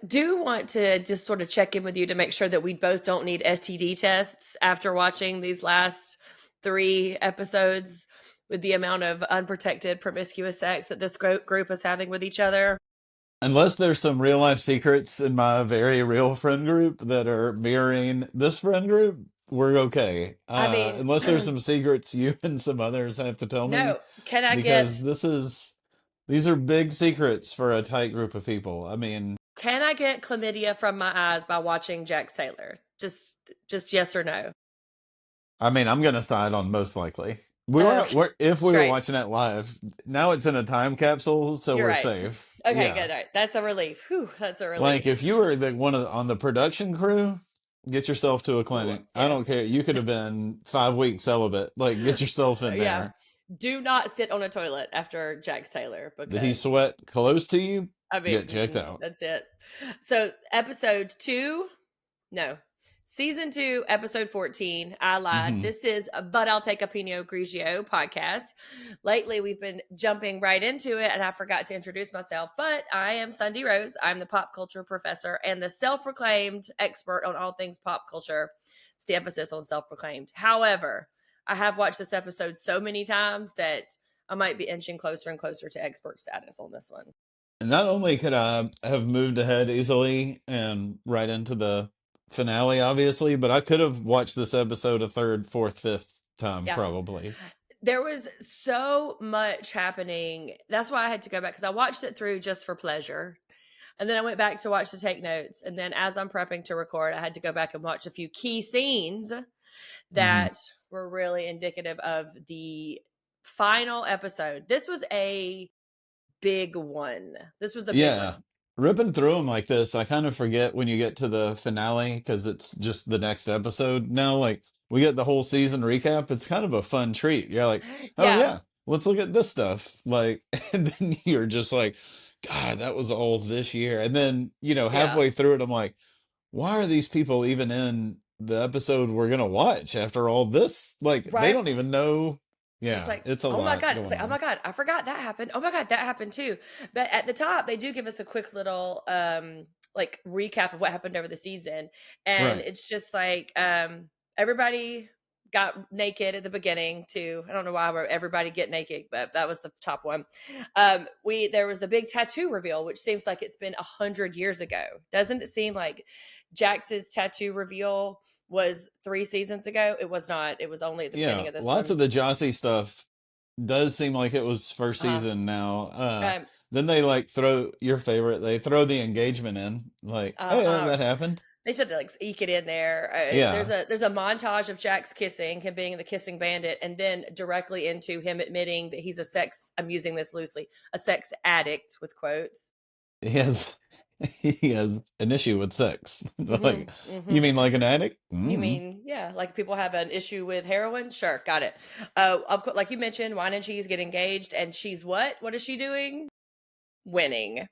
Do want to just sort of check in with you to make sure that we both don't need STD tests after watching these last 3 episodes with the amount of unprotected, promiscuous sex that this group is having with each other. Unless there's some real life secrets in my very real friend group that are mirroring this friend group, we're okay. I mean, Unless there's some secrets you and some others have to tell me, no, can I get because these are big secrets for a tight group of people. I mean, can I get chlamydia from my eyes by watching Jax Taylor? Just yes or no. I'm gonna side on most likely. Okay, If we were great. watching it live. Now it's in a time capsule, so You're we're right. safe. Okay, Yeah. good. All right. That's a relief. Whew, that's a Like relief. if you were the one on the production crew, get yourself to a Ooh, clinic. I don't yes. care. You could have been 5 weeks celibate. Like get yourself in Yeah. there. Do not sit on a toilet after Jax Taylor Did he because sweat close to you? I mean, Get checked out. that's it. So, episode 2, no, season 2, episode 14. I lied. Hmm. This is But I'll Take a Pinot Grigio podcast. Lately, we've been jumping right into it, and I forgot to introduce myself. But I am Sunday Rose. I'm the pop culture professor and the self proclaimed expert on all things pop culture. It's the emphasis on self proclaimed. However, I have watched this episode so many times that I might be inching closer and closer to expert status on this one. And not only could I have moved ahead easily and right into the finale, obviously, but I could have watched this episode a third, fourth, fifth time, Yeah. probably. There was so much happening. That's why I had to go back because I watched it through just for pleasure. And then I went back to watch to take notes. And then as I'm prepping to record, I had to go back and watch a few key scenes Hmm. that were really indicative of the final episode. This was a big one. This was the big Yeah. one. Ripping through them like this, I kind of forget when you get to the finale because it's just the next episode. Now, like, we get the whole season recap. It's kind of a fun treat. You're like, oh, Yeah. yeah, let's look at this stuff. Like, and then you're just like, God, that was all this year. And then, Yeah. halfway through it, I'm like, why are these people even in the episode we're going to watch after all this? Like, they Right. don't even know. It's Yeah, like, it's a oh my lot God. It's going like, oh my on. God, I forgot that happened. Oh my God, that happened too. But at the top, they do give us a quick little like recap of what happened over the season. And Right. it's just like everybody got naked at the beginning too. I don't know why everybody get naked, but that was the top one. We there was the big tattoo reveal, which seems like it's been 100 years ago. Doesn't it seem like Jax's tattoo reveal was 3 seasons ago? It was not. It was only at the beginning Yeah, of this lots one. of the Jossie stuff does seem like it was first Uh, season now. um, Then they like throw your favorite, they throw the engagement in. Like, oh yeah, uh, that happened. they should like eke it in there. There's Yeah. a montage of Jax kissing, him being the kissing bandit, and then directly into him admitting that he's a sex. I'm using this loosely, a sex addict with quotes. He has he has an issue with sex. Like, Mm-hmm, mm-hmm. you mean like an addict? You Mm. mean, yeah, like people have an issue with heroin? Sure, got it. Of course, like you mentioned, Wine and Cheese get engaged, and she's what? What is she doing? Winning.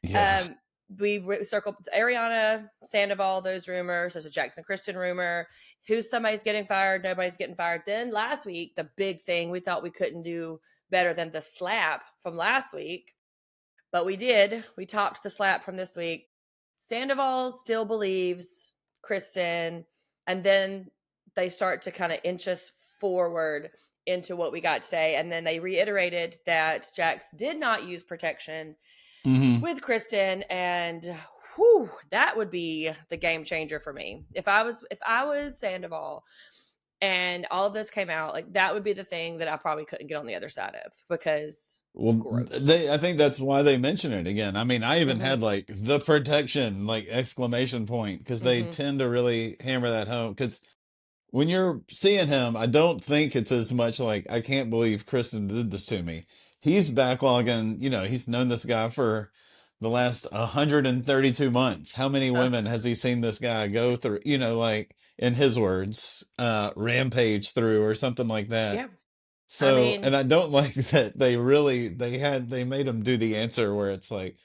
Yeah. Um, we circled Ariana Sandoval, those rumors. There's a Jackson Christian rumor. Who's somebody's getting fired? Nobody's getting fired. Then last week, the big thing we thought we couldn't do better than the slap from last week, but we did. We topped the slap from this week. Sandoval still believes Kristen, and then they start to kind of inch us forward into what we got today. And then they reiterated that Jax did not use protection Hmm. with Kristen, and whew, that would be the game changer for me. If I was Sandoval and all of this came out, like that would be the thing that I probably couldn't get on the other side of because Well, gross. I think that's why they mention it again. I even Mm-hmm. had like the protection, like exclamation point, because they Mm-hmm. tend to really hammer that home. Because when you're seeing him, I don't think it's as much like, I can't believe Kristen did this to me. He's backlogging, he's known this guy for the last 132 months. How many Uh, women has he seen this guy go through, like in his words, rampage through or something like that. yeah. I So, mean, and I don't like that they made him do the answer where it's like,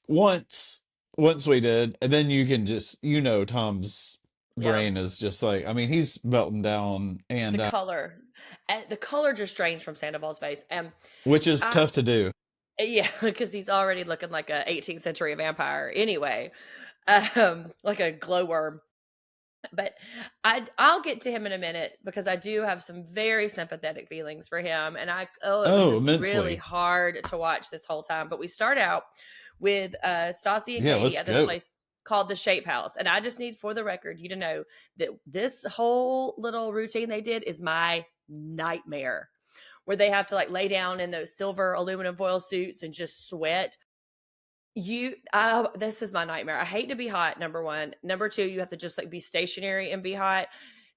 once once we did, and then you can just, Tom's yeah. brain is just like, he's melting down, The and color, the color just drains from Sandoval's face, and which is I tough to do. Yeah, because he's already looking like a 18th century vampire anyway, like a glowworm. But I'll get to him in a minute because I do have some very sympathetic feelings for him, and it was Oh, just really immensely. hard to watch this whole time. But we start out with Stassi and Yeah, Katie let's at this go. place called the Shape House, and I just need for the record you to know that this whole little routine they did is my nightmare, where they have to like lay down in those silver aluminum foil suits and just sweat. This is my nightmare. I hate to be hot, number 1. Number 2, you have to just, like, be stationary and be hot.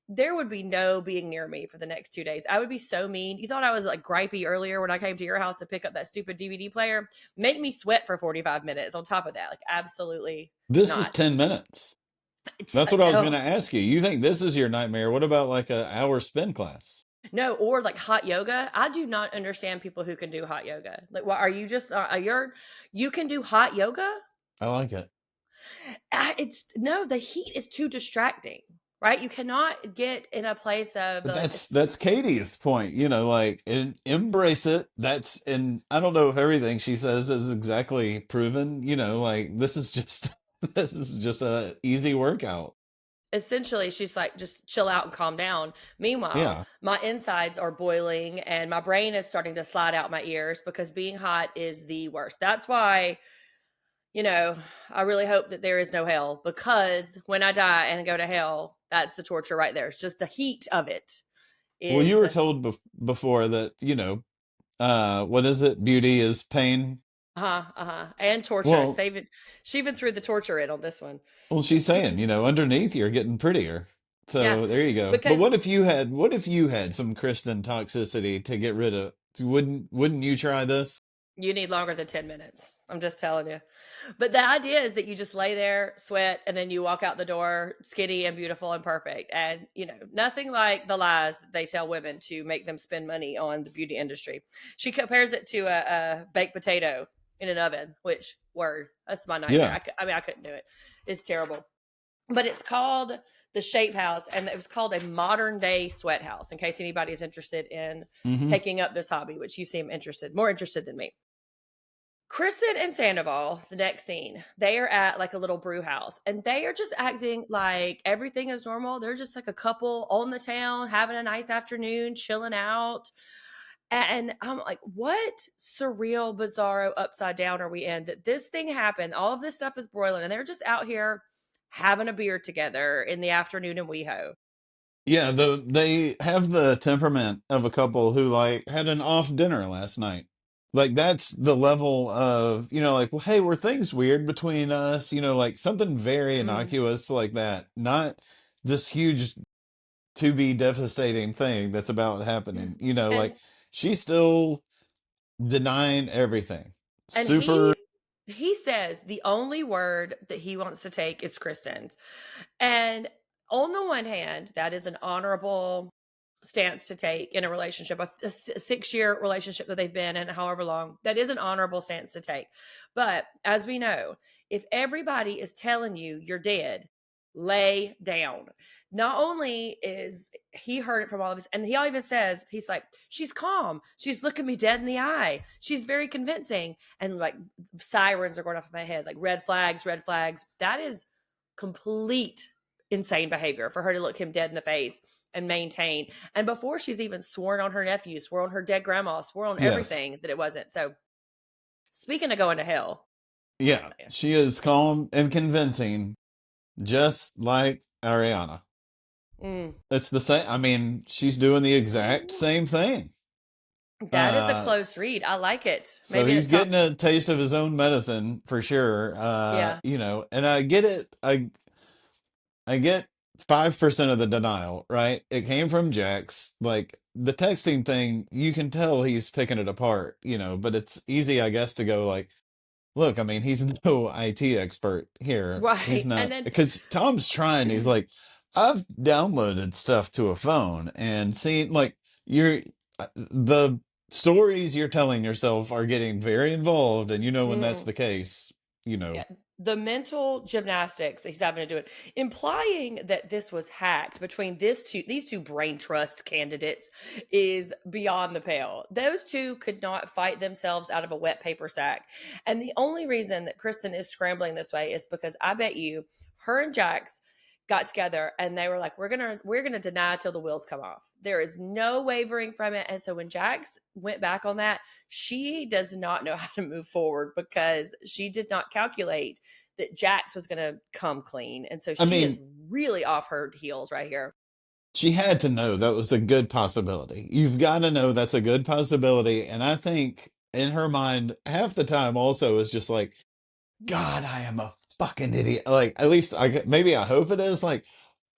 There would be no being near me for the next 2 days. I would be so mean. You thought I was, like, gripey earlier when I came to your house to pick up that stupid DVD player? Make me sweat for 45 minutes on top of that. Like, absolutely This is not. 10 minutes. That's what I was going Oh, to ask you. You think this is your nightmare? What about like a hour spin class? no, or, like, hot yoga. I do not understand people who can do hot yoga. Like, what are you just you can do hot yoga? I like it. It's no, the heat is too distracting, right? You cannot get in a place of But like that's Katie's point, like embrace it. That's and I don't know if everything she says is exactly proven, like this is just this is just a easy workout. essentially she's like, just chill out and calm down. Meanwhile, Yeah. my insides are boiling and my brain is starting to slide out my ears because being hot is the worst. That's why, you know, I really hope that there is no hell because when I die and go to hell, that's the torture right there. It's just the heat of it Well, you is were told before that, what is it? Beauty is pain. uh-huh, uh-huh. And torture. Well, Save it. She even threw the torture in on this one. well, she's saying, underneath you're getting prettier. Yeah, So there you go. But because what if you had some Kristen toxicity to get rid of? Wouldn't you try this? you need longer than 10 minutes. I'm just telling you. But the idea is that you just lay there, sweat, and then you walk out the door skinny and beautiful and perfect. And, nothing like the lies that they tell women to make them spend money on the beauty industry. She compares it to a baked potato in an oven, which, word, that's my nightmare. Yeah. I mean, I couldn't do it. It's terrible. But it's called the Shape House, and it was called a modern day sweat house. In case anybody is interested in Hmm. taking up this hobby, which you seem more interested than me. Kristen and Sandoval, the next scene, they are at like a little brew house and they are just acting like everything is normal. They're just like a couple on the town, having a nice afternoon, chilling out. And I'm like, what surreal, bizarro upside down are we in that this thing happened? All of this stuff is broiling and they're just out here having a beer together in the afternoon in WeHo. Yeah, they have the temperament of a couple who like had an off dinner last night. Like that's the level of, like, well, hey, were things weird between us? Like something very Mm. innocuous like that. Not this huge to be devastating thing that's about happening. Like And she's still denying everything. and Super. he says the only word that he wants to take is Kristen's. And on the one hand, that is an honorable stance to take in a relationship, a 6-year relationship that they've been in, however long. That is an honorable stance to take. But as we know, if everybody is telling you you're dead, lay down. Not only is he heard it from all of us, and he even says, he's like, she's calm. She's looking me dead in the eye. She's very convincing. And like sirens are going off in my head, like red flags, red flags. That is complete insane behavior for her to look him dead in the face and maintain. And before she's even sworn on her nephew, swore on her dead grandma, swore on Yes. everything that it wasn't. So speaking of going to hell, just Yeah. saying. She is calm and convincing, just like Ariana. Mm. It's the same. I mean, she's doing the exact same thing. That is a close S- read. I like it. so Maybe he's it's time. getting a taste of his own medicine for sure. Yeah. And I get it. I get 5% of the denial, right? It came from Jax. Like the texting thing, you can tell he's picking it apart, but it's easy, I guess, to go like, look, I mean, he's no IT expert here. He's Right. And not, then, because Tom's trying. He's like, I've downloaded stuff to a phone and seen like the stories you're telling yourself are getting very involved, and when that's mm, the case, yeah, the mental gymnastics that he's having to do it, implying that this was hacked between these two brain trust candidates is beyond the pale. Those two could not fight themselves out of a wet paper sack. And the only reason that Kristen is scrambling this way is because I bet you her and Jax got together and they were like, we're gonna deny till the wheels come off. There is no wavering from it. And so when Jax went back on that, she does not know how to move forward because she did not calculate that Jax was gonna come clean. And so I she is mean, really off her heels right here. she had to know that was a good possibility. You've got to know that's a good possibility. And I think in her mind, half the time also is just like, God, I am a fucking idiot. Like, at least maybe I hope it is. Like,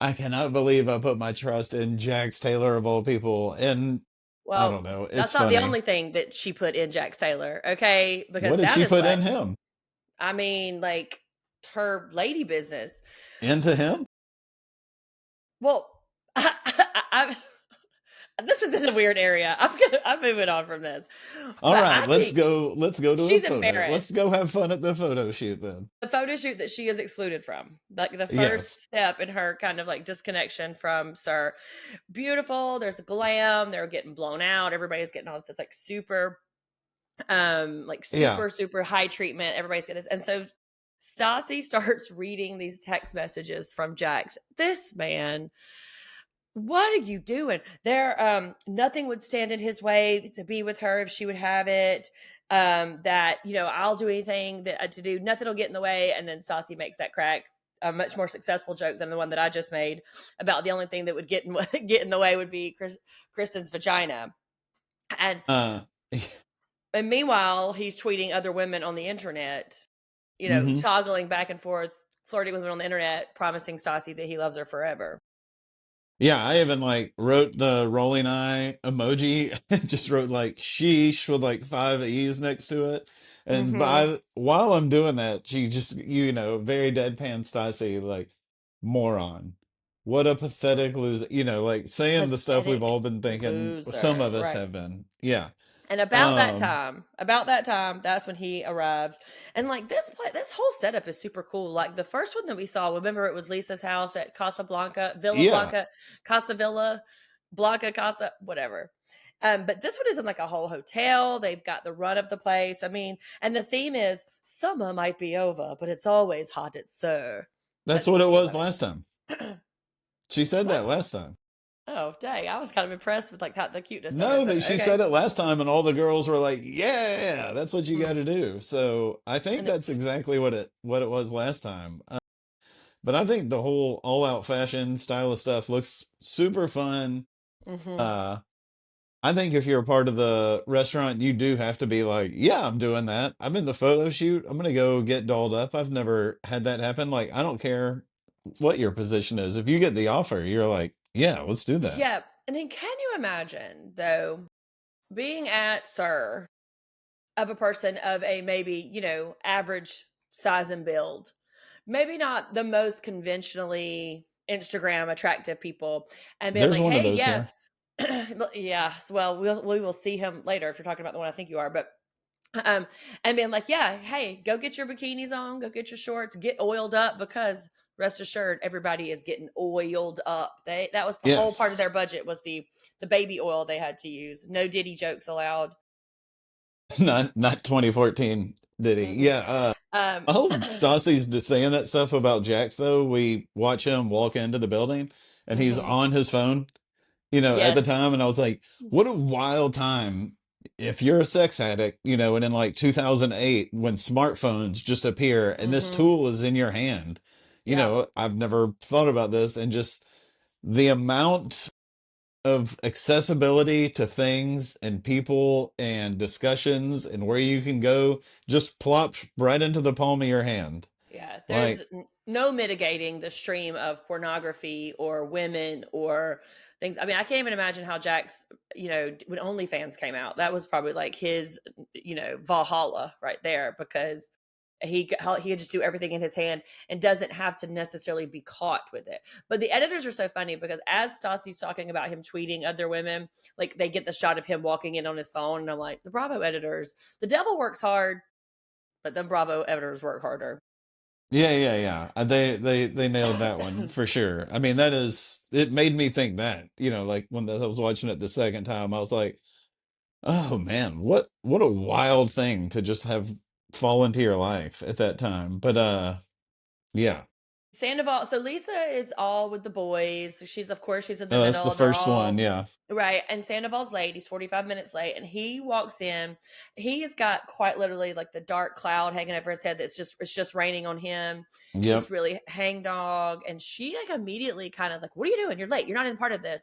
I cannot believe I put my trust in Jax Taylor of all people. And I don't Well, know. that's It's not the funny. only thing that she put in Jax Taylor, okay? Because What did that she is put what in him? I mean, like her lady business. Into him? Well, I this is in a weird area. I'm moving on from this, All but right, I think let's go to a she's photo. Let's embarrassed. go have fun at the photo shoot then. The photo shoot that she is excluded from, like the Yes. first step in her kind of like disconnection from Sir. Beautiful. There's glam. They're getting blown out. Everybody's getting all this like Yeah. super high treatment. Everybody's getting this, and so Stassi starts reading these text messages from Jax. This man, what are you doing? There, nothing would stand in his way to be with her if she would have it. That, I'll do anything that to do, nothing will get in the way. And then Stassi makes that crack, a much more successful joke than the one that I just made about the only thing that would get in get in the way would be Kristen's vagina. And Uh and meanwhile, he's tweeting other women on the internet, mhm. toggling back and forth, flirting with women on the internet, promising Stassi that he loves her forever. Yeah, I even like wrote the rolling eye emoji. Just wrote like sheesh with like five E's next to it. And Mm-hmm. while I'm doing that, she just very deadpan Stassi, like moron. What a pathetic loser. Like saying the stuff we've all Pathetic been thinking, some loser. of us Right. have been. Yeah. And Um, about that time, that's when he arrives. And like this whole setup is super cool. Like the first one that we saw, remember it was Lisa's house at Casablanca, Villa yeah. Blanca, Casa Villa, Blanca Casa, whatever. But this one is in like a whole hotel. They've got the run of the place. I mean, and the theme is summer might be over, but it's always hot at Sir. That's That's what it super was funny. last time. She said that What? last time. Oh, dang. I was kind of impressed with like how the cuteness of No, it, but that she okay. said it last time, and all the girls were like, "Yeah, that's what you got Mm. to do." So I think And it, that's exactly what it was last time. But I think the whole all out fashion style of stuff looks super fun. mhm. Uh, I think if you're a part of the restaurant, you do have to be like, "Yeah, I'm doing that. I'm in the photo shoot. I'm gonna go get dolled up." I've never had that happen. Like, I don't care what your position is. If you get the offer, you're like, "Yeah, let's do that." Yeah. And then can you imagine, though, being at Sir of a person of a maybe, average size and build, maybe not the most conventionally Instagram attractive people, and being There's like, one of hey, those yeah, here. yeah, well, we will see him later if you're talking about the one I think you are, but um, and being like, yeah, hey, go get your bikinis on, go get your shorts, get oiled up because rest assured, everybody is getting oiled up. That was the whole part of their Yes. budget was the baby oil they had to use. No Diddy jokes allowed. Not 2014, did he? Mm-mm. Yeah. Um, I hope Stassi's just saying that stuff about Jax though. We watch him walk into the building and he's mhm. on his phone, at the Yes. time, and I was like, what a wild time if you're a sex addict, and in like 2008 when smartphones just appear and this Hmm. tool is in your hand. Yeah. I've never thought about this, and just the amount of accessibility to things and people and discussions and where you can go just plops right into the palm of your hand. Yeah. There's Like, no mitigating the stream of pornography or women or things. I mean, I can't even imagine how Jax, when OnlyFans came out, that was probably like his, Valhalla right there because he could just do everything in his hand and doesn't have to necessarily be caught with it. But the editors are so funny because as Stassi's talking about him tweeting other women, like they get the shot of him walking in on his phone, and I'm like, the Bravo editors, the devil works hard, but the Bravo editors work harder. Yeah. They nailed that one for sure. I mean, that is it made me think that, like when I was watching it the second time, I was like, oh man, what a wild thing to just have fall into your life at that time. But yeah. Sandoval, so Lisa is all with the boys. She's of course she's in the No, that's the middle. They're first one, all yeah. right, and Sandoval's late. He's 45 minutes late, and he walks in. He's got quite literally like the dark cloud hanging over his head. It's just raining on him. He's Yep. really hangdog, and she like immediately kind of like, "What are you doing? You're late. You're not in part of this."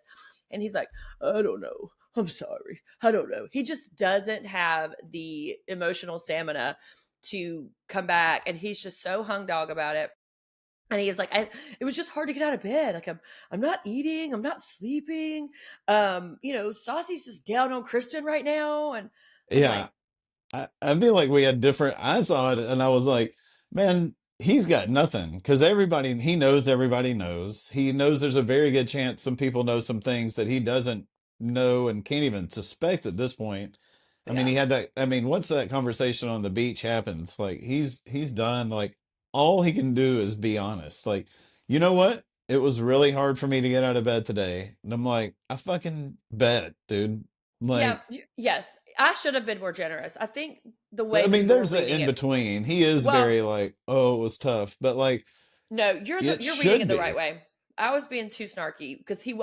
And he's like, "I don't know. I'm sorry. I don't know." He just doesn't have the emotional stamina to come back, and he's just so hung dog about it. And he was like, it was just hard to get out of bed. Like I'm not eating, I'm not sleeping. Stassi's just down on Kristen right now. And I'm Yeah. like, I feel like we had different. I saw it and I was like, man, he's got nothing because he knows everybody knows. He knows there's a very good chance some people know some things that he doesn't know and can't even suspect at this point. I mean, yeah. he had that. I mean, once that conversation on the beach happens, like he's done. Like all he can do is be honest. Like, you know what? It was really hard for me to get out of bed today, and I'm like, I fucking bet, dude. Yeah. Like, Yes. I should have been more generous. I think the way I that mean, you're there's an reading in it, between. He is well, very like, oh, it was tough, but like no, it you're reading it should the right be. way. I was being too snarky because he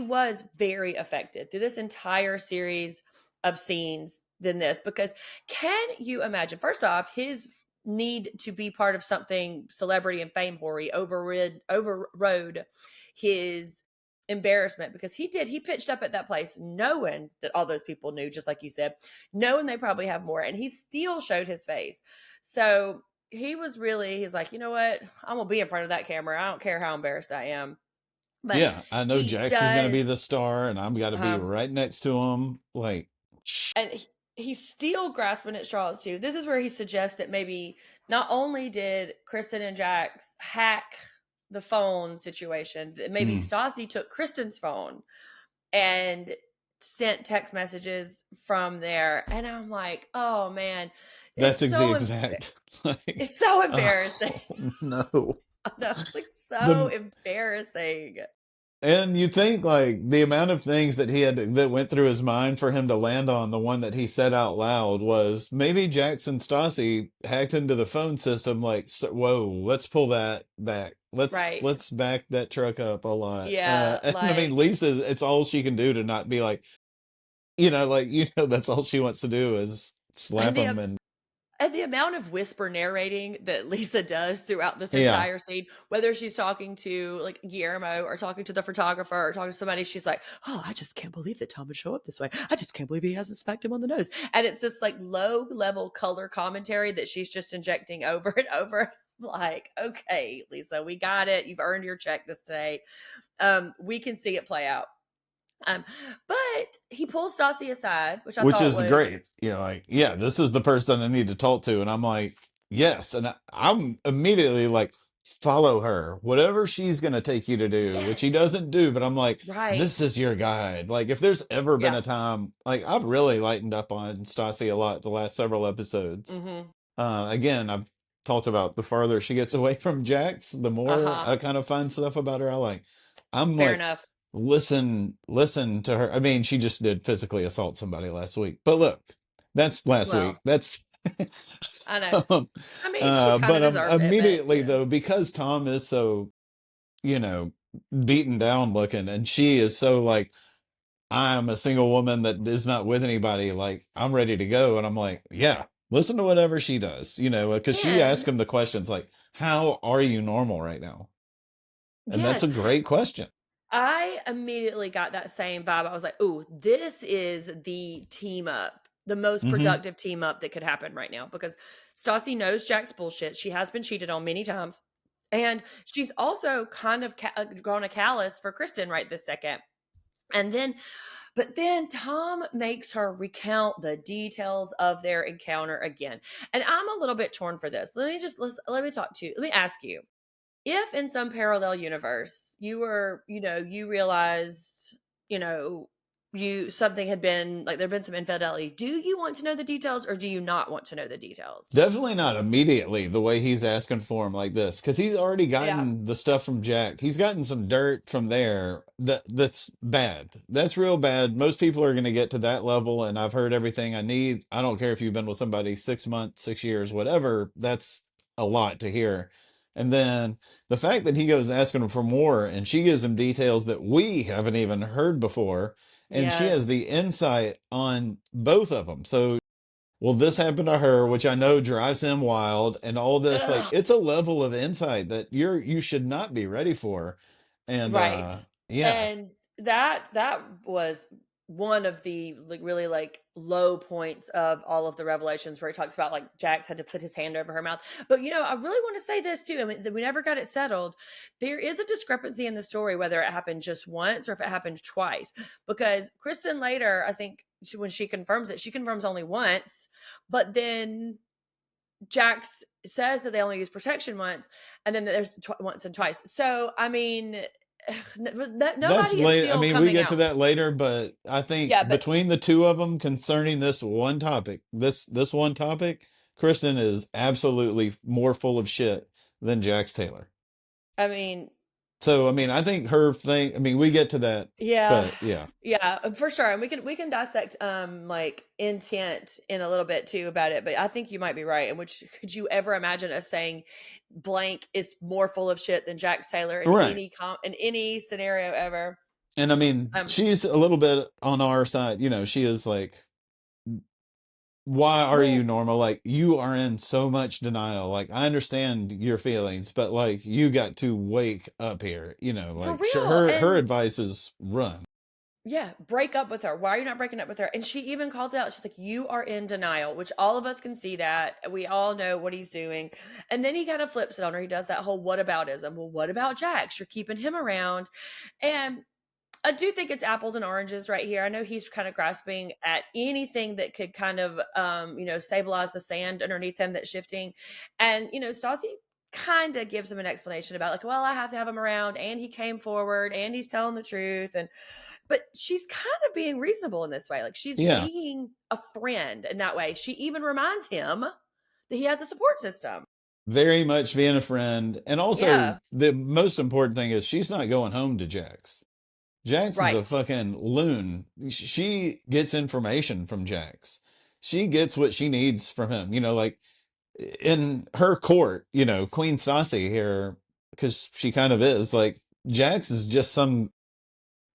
was very affected through this entire series of scenes than this. Because can you imagine? First off, his need to be part of something celebrity and fame hoary overrode his embarrassment because he pitched up at that place knowing that all those people knew, just like you said, knowing they probably have more, and he still showed his face. So he's like, you know what? I'm gonna be in front of that camera. I don't care how embarrassed I am. But Yeah, I know he Jax is going to be does, the star, and I'm got to be um, right next to him. Like, and he's still grasping at straws too. This is where he suggests that maybe not only did Kristen and Jax hack the phone situation, that maybe mm, Stassi took Kristen's phone and sent text messages from there. And I'm like, oh man, that's it's the so exact. Like, it's so oh embarrassing. no. No, it's like so The embarrassing. And you think like the amount of things that that went through his mind for him to land on the one that he said out loud was maybe Jackson Stassi hacked into the phone system like whoa, let's pull that back. Right. Let's back that truck up a lot. Yeah, And I mean like Lisa, it's all she can do to not be like, that's all she wants to do is and slap the him and and the amount of whisper narrating that Lisa does throughout this yeah. entire scene, whether she's talking to like Guillermo or talking to the photographer or talking to somebody, she's like, "Oh, I just can't believe that Tom would show up this way. I just can't believe he hasn't smacked him on the nose." And it's this like low level color commentary that she's just injecting over and over. Like, okay, Lisa, we got it. You've earned your check this day. We can see it play out. Um, but he pulls Stassi aside, which I Which thought is was great. Like, yeah, this is the person I need to talk to. And I'm like, yes. And I'm immediately like, follow her, whatever she's going to take you to do, which he yes, doesn't do. But I'm like, this right, is your guide. Like, if there's ever been yeah, a time, like, I've really lightened up on Stassi a lot the last several episodes. mm-hmm, Again, I've talked about the farther she gets away from Jax, the uh more huh, I kind of find stuff about her I like. I'm fair like, enough. listen to her. I mean, she just did physically assault somebody last week. But look, that's last week. Well, That's I know. um, I mean, she kind but of deserved it, but immediately though, because Tom is so, you know, beaten down looking and she is so like, I'm a single woman that is not with anybody, like I'm ready to go. And I'm like, yeah, listen to whatever she does, because she asked and him the questions like, how are you normal right now? And that's yes, a great question. I immediately got that same vibe. I was like, "Ooh, this is the team up, the most Hmm. productive team up that could happen right now." Because Stassi knows Jack's bullshit. She has been cheated on many times, and she's also kind of grown a callus for Kristen right this second. And then, but then Tom makes her recount the details of their encounter again, and I'm a little bit torn for this. Let me talk to you. Let me ask you if in some parallel universe you were, you realized, you know, something had been like there'd been some infidelity. Do you want to know the details or do you not want to know the details? Definitely not immediately the way he's asking for him like this, because he's already Yeah. gotten the stuff from Jack. He's gotten some dirt from there that's bad. That's real bad. Most people are going to get to that level, and I've heard everything I need. I don't care if you've been with somebody 6 months, 6 years, whatever. That's a lot to hear. And then the fact that he goes asking him for more, and she gives him details that we haven't even heard before, and she has Yes. the insight on both of them. So well, this happened to her, which I know drives him wild, and all this, like, Ugh. it's a level of insight that you should not be ready for. And Right. yeah. And that was one of the like really like low points of all of the revelations where he talks about like Jax had to put his hand over her mouth. But I really want to say this too. I mean, we never got it settled. There is a discrepancy in the story whether it happened just once or if it happened twice. Because Kristen later, I think when she confirms it, she confirms only once, but then Jax says that they only use protection once, and then there's once and twice. So I mean, That's nobody is late. I still mean, we coming get to out. that later, but I think Yeah, but between the two of them concerning this one topic, this one topic, Kristen is absolutely more full of shit than Jax Taylor. I mean, So, I mean, I think her thing, I mean, we get to that, yeah, but yeah. yeah, for sure. And we can dissect like intent in a little bit too about it. But I think you might be right. In which could you ever imagine us saying blank is more full of shit than Jax Taylor in Right. any scenario ever? And I mean, Um, she's a little bit on our side. She is like, why are you well, normal? Like, you are in so much denial. Like, I understand your feelings, but like, you got to wake up here. for Like, sure, real, her and advice is run. yeah, break up with her. Why are you not breaking up with her? And she even calls it out. She's like, you are in denial, which all of us can see that. We all know what he's doing. And then he kind of flips it on her. He does that whole whataboutism. Well, what about Jax? You're keeping him around. And I do think it's apples and oranges right here. I know he's kind of grasping at anything that could kind of, stabilize the sand underneath him that's shifting. And, Stassi kind of gives him an explanation about like, well, I have to have him around and he came forward and he's telling the truth. But she's kind of being reasonable in this way. Like she's Yeah, being a friend in that way. She even reminds him that he has a support system. very much being a friend. And also, Yeah, the most important thing is she's not going home to Jax. Jax is a right. fucking loon. She gets information from Jax. She gets what she needs from him. Like in her court, Queen Stassi here, because she kind of is like, Jax is just some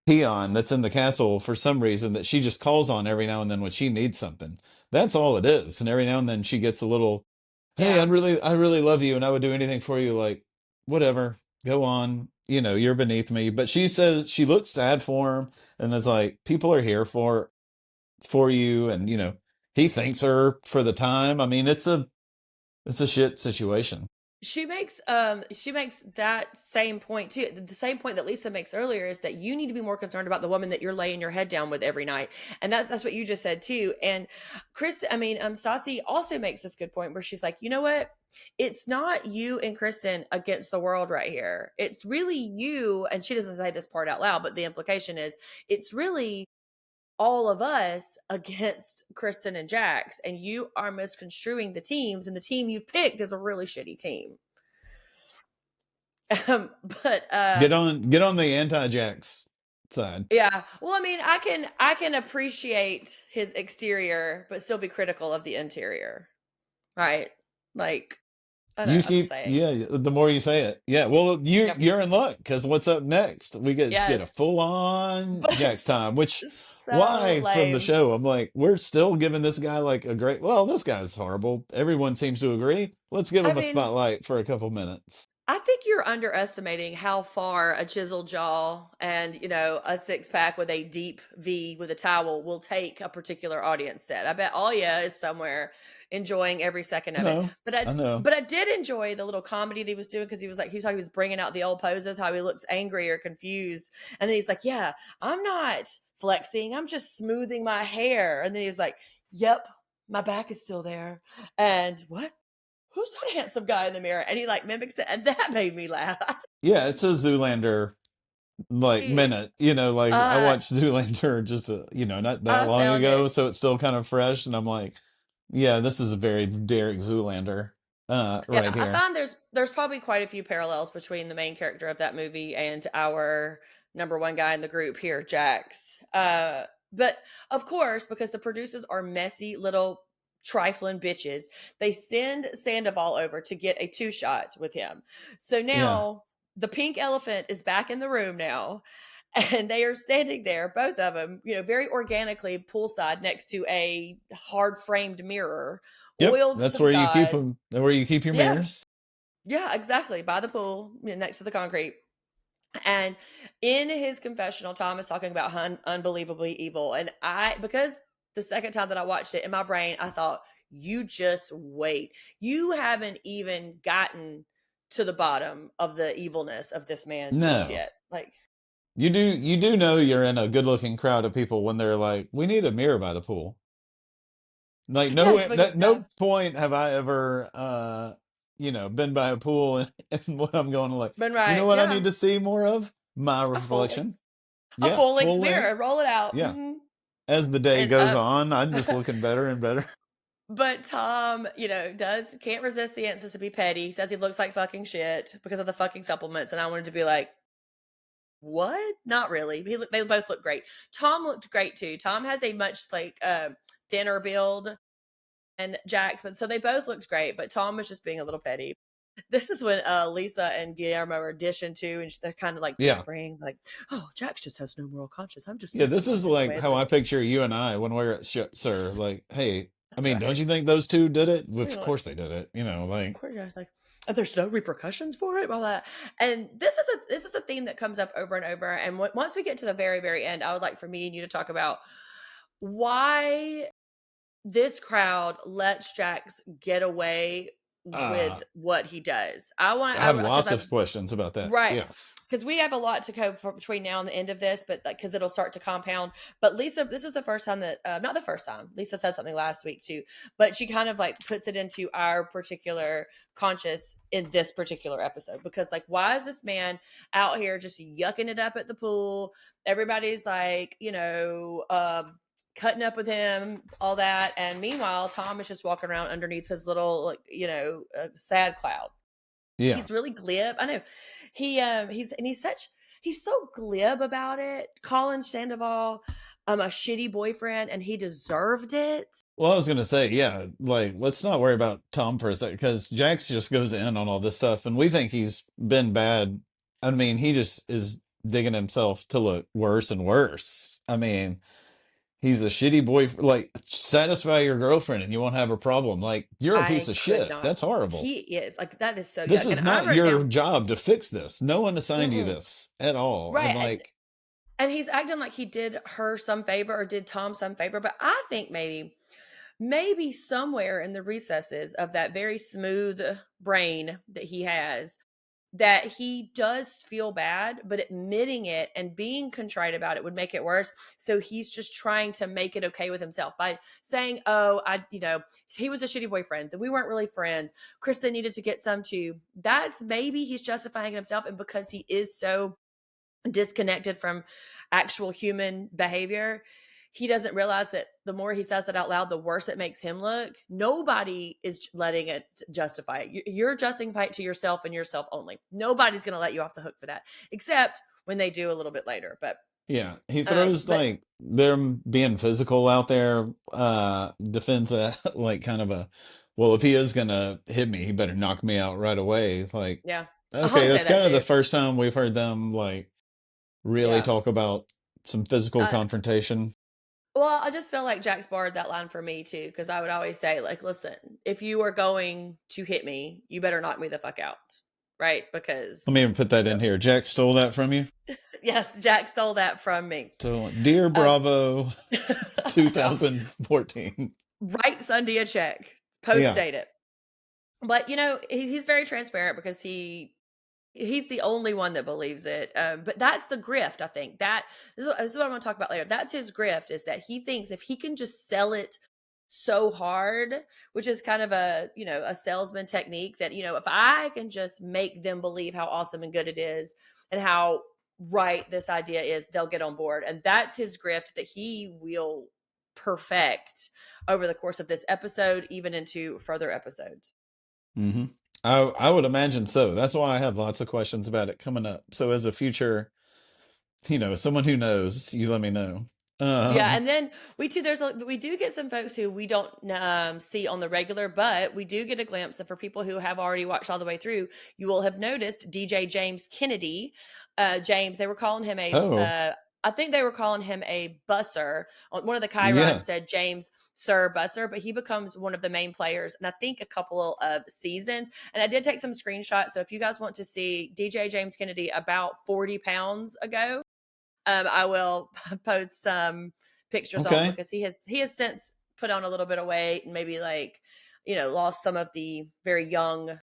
peon that's in the castle for some reason that she just calls on every now and then when she needs something. That's all it is. And every now and then she gets a little, hey, Yeah. I really love you and I would do anything for you. Like, whatever, go on. You're beneath me. But she says she looks sad for him and is like, people are here for you. And he thanks her for the time. I mean, it's a shit situation. She makes that same point too. The same point that Lisa makes earlier is that you need to be more concerned about the woman that you're laying your head down with every night. And that's what you just said too. And Stassi also makes this good point where she's like, you know what? It's not you and Kristen against the world right here. It's really you, and she doesn't say this part out loud, but the implication is it's really all of us against Kristen and Jax, and you are misconstruing the teams, and the team you've picked is a really shitty team. But Get on the anti-Jax side. yeah. Well, I mean, I can appreciate his exterior, but still be critical of the interior, right? Like, I don't know. You I'm just keep, saying. yeah, the more you say it. Yeah, well, you Yep. you're in luck because what's up next? We get Yes, a full on but Jax time, which so why from the lame. show? I'm like, we're still giving this guy like a great. Well, this guy's horrible. Everyone seems to agree. Let's give I him a mean, spotlight for a couple minutes. I think you're underestimating how far a chiseled jaw and, a six pack with a deep V with a towel will take a particular audience set. I bet Aya is somewhere enjoying every second I of it. know, But I I know. but I did enjoy the little comedy that he was doing because he was bringing out the old poses, how he looks angry or confused, and then he's like, "Yeah, I'm not flexing, I'm just smoothing my hair," and then he's like, "Yep, my back is still there," and what? Who's that handsome guy in the mirror? And he like mimics it, and that made me laugh. Yeah, it's a Zoolander like minute. Like I Uh, watched Zoolander just not that I long found ago, it. so it's still kind of fresh, and I'm like, yeah, this is a very Derek Zoolander Yeah, right I here. find there's probably quite a few parallels between the main character of that movie and our number one guy in the group here, Jax. But of course, because the producers are messy little trifling bitches, they send Sandoval over to get a two shot with him. So Yeah. now the pink elephant is back in the room now, and they are standing there, both of them, very organically poolside next to a hard framed mirror, Yep, oiled to that's the where you keep gods. them. Where you keep your Yeah, mirrors. yeah, exactly. By the pool, next to the concrete. And in his confessional, Tom is talking about unbelievably evil. And because the second time that I watched it in my brain, I thought, you just wait. You haven't even gotten to the bottom of the evilness of this man just No, yet. Like, you do know you're in a good-looking crowd of people when they're like, "We need a mirror by the pool." Like yes, no, because no point have I ever been by a pool and when I'm going like, been you know right. what I Yeah. need to see more of? My A full length, reflection. a Yeah, full length full length. mirror. Roll it out. Yeah. As the day And goes on, I'm just looking better and better. But Tom, can't resist the instinct to be petty. He says he looks like fucking shit because of the fucking supplements, and I wanted to be like, what? Not really. They both look great. Tom looked great too. Tom has a much thinner build and Jax, but so they both looked great. But Tom was just being a little petty. This is when Lisa and Guillermo are dishing too, and they're kind of like Yeah. whispering, like, "Oh, Jax just has no moral conscience. I'm just Yeah, messing this with is him the like way how this." I picture you and I when we're at Sir. Like, hey, I That's mean, don't right. you think those two did it? Of Like, course they did it. of Like, course, yeah, it's like, and there's no repercussions for it, all that. And this is a theme that comes up over and over. And once we get to the very very end, I would like for me and you to talk about why this crowd lets Jax get away uh, with what he does. I want, I have because lots I of questions about that. right. Yeah. Because we have a lot to go for between now and the end of this, but like, because it'll start to compound. But Lisa, this is the first time that, not the first time, Lisa said something last week too, but she kind of like puts it into our particular conscious in this particular episode. Because, like, why is this man out here just yucking it up at the pool? Everybody's like, cutting up with him, all that. And meanwhile, Tom is just walking around underneath his little, like, sad cloud. Yeah. He's really glib. I know. He's so glib about it, calling Sandoval a shitty boyfriend, and he deserved it. Well, I was gonna say, yeah, like let's not worry about Tom for a second because Jax just goes in on all this stuff, and we think he's been bad. I mean, he just is digging himself to look worse and worse. I mean, he's a shitty boy. Like, satisfy your girlfriend, and you won't have a problem. Like, you're a piece I of could shit. not. That's horrible. He is like, that is so This yuck. is And I not wrote your down job to fix this. No one assigned you mm-mm, this at all. And right, and like, and he's acting like he did her some favor or did Tom some favor, but I think maybe somewhere in the recesses of that very smooth brain that he has, that he does feel bad, but admitting it and being contrite about it would make it worse. So he's just trying to make it okay with himself by saying, "Oh, he was a shitty boyfriend. That we weren't really friends. Kristen needed to get some too." That's maybe he's justifying himself, and because he is so disconnected from actual human behavior, he doesn't realize that the more he says that out loud, the worse it makes him look. Nobody is letting it justify it. You're justifying it to yourself and yourself only. Nobody's going to let you off the hook for that, except when they do a little bit later. But yeah, he throws but like them being physical out there, defends that like kind of a, well, if he is gonna hit me, he better knock me out right away. Like, yeah, okay, I'll say that's that kind of the too. first time we've heard them like really Yeah. talk about some physical Uh, confrontation. well, I just feel like Jack's borrowed that line for me too, because I would always say, like, listen, if you are going to hit me, you better knock me the fuck out. Right? Because Let me even put that in here. Jack stole that from you. yes, Jack stole that from me. So, dear Um, Bravo, yeah, 2014. write Sunday a check, post Yeah. date it. But he's very transparent because he's the only one that believes it. But that's the grift. I think that this is what I'm going to talk about later. That's his grift, is that he thinks if he can just sell it so hard, which is kind of a salesman technique, that if I can just make them believe how awesome and good it is and how right this idea is, they'll get on board. And that's his grift that he will perfect over the course of this episode, even into further episodes. Hmm. I would imagine so. That's why I have lots of questions about it coming up. So as a future, someone who knows, you let me know. Yeah, Um, and then we do get some folks who we don't see on the regular, but we do get a glimpse. And for people who have already watched all the way through, you will have noticed DJ James Kennedy. James, they were calling him a. oh, I think they were calling him a busser. One of the Chirons yeah. said James Sir Busser, but he becomes one of the main players, and I think a couple of seasons. And I did take some screenshots, so if you guys want to see DJ James Kennedy about 40 pounds ago, I will post some pictures on, Okay. because he has since put on a little bit of weight and maybe, like, lost some of the very young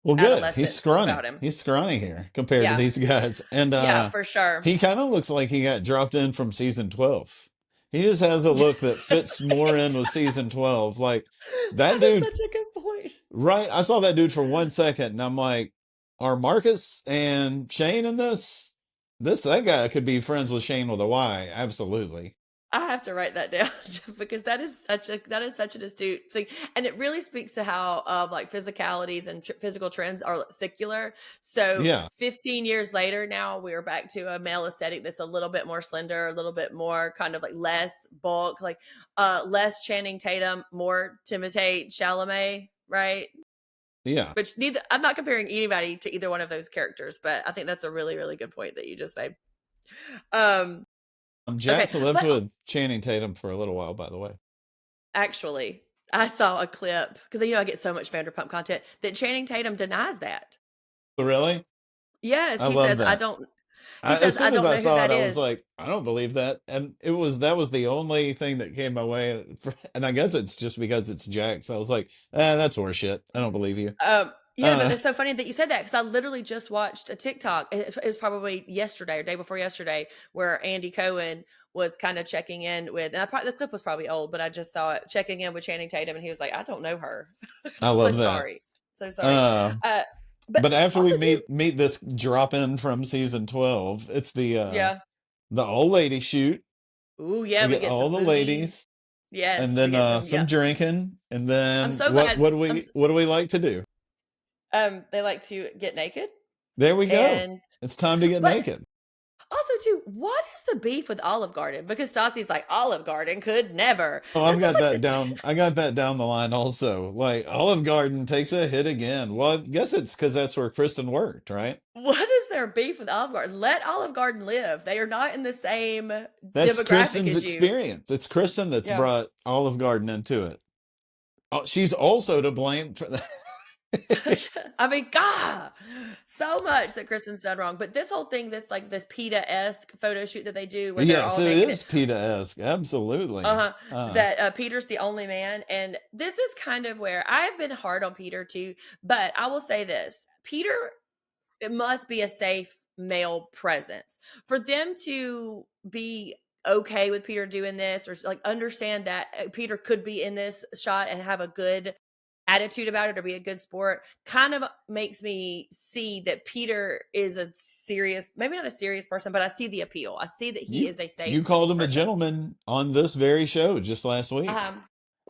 Well, good. He's adolescence about scrawny. him. He's scrawny here compared to Yeah, these guys. And yeah, for sure. he kind of looks like he got dropped in from season 12. He just has a look that fits more in with season 12. Like that That is dude, such a good point. right? I saw that dude for 1 second and I'm like, are Marcus and Shane in this? That guy could be friends with Shane with a Y. Absolutely. I have to write that down because that is such an astute thing, and it really speaks to how like physicalities and physical trends are secular. So Yeah. 15 years later, now we're back to a male aesthetic that's a little bit more slender, a little bit more kind of like less bulk, like less Channing Tatum, more Timothée Chalamet, right? Yeah. Which neither I'm not comparing anybody to either one of those characters, but I think that's a really really good point that you just made. Um, okay, Jax lived but with Channing Tatum for a little while, by the way. actually, I saw a clip because I get so much Vanderpump content that Channing Tatum denies that. Really? Yes, I he love says, "I that. don't." He As says, "I soon as don't I know who saw it, that I was is." like, I don't believe that, and that was the only thing that came my way. And I guess it's just because it's Jax. I was like, that's horseshit. I don't believe you. Yeah, but Uh, it's so funny that you said that because I literally just watched a TikTok. It was probably yesterday or day before yesterday, where Andy Cohen was kind of checking in with, and the clip was probably old, but I just saw it checking in with Channing Tatum, and he was like, "I don't know her." I So love that. sorry, so sorry. Uh, Uh, but but after we also too, meet this drop in from season 12, it's yeah. the old lady shoot. Ooh, yeah, We we get get all some the boobies. ladies, and Yes, we then get some. some Yeah, drinking, and I'm then so glad. what do we like to do? They like to get naked, There we go. and It's time to get but naked. also too, what is the beef with Olive Garden? Because Stassi's like, Olive Garden could never. Oh, This I've is got like that down. I got that down the line also. Like Olive Garden takes a hit again. Well, I guess it's because that's where Kristen worked, right? what is their beef with Olive Garden? Let Olive Garden live. They are not in the same That's demographic Kristen's as you. experience. It's Kristen that's Yeah. brought Olive Garden into it. Oh, she's also to blame for that. I mean, God, so much that Kristen's done wrong. But this whole thing, this like this PETA-esque photo shoot that they do where they're Yes, all it naked. is PETA-esque. Absolutely. Uh-huh. That Peter's the only man. And this is kind of where I've been hard on Peter too. But I will say this: Peter, it must be a safe male presence. For them to be okay with Peter doing this, or like understand that Peter could be in this shot and have a good attitude about it or be a good sport, kind of makes me see that Peter is a serious, maybe not a serious person, but I see the appeal. I see that he You is a you safe called him a person. gentleman on this very show just last week. Um,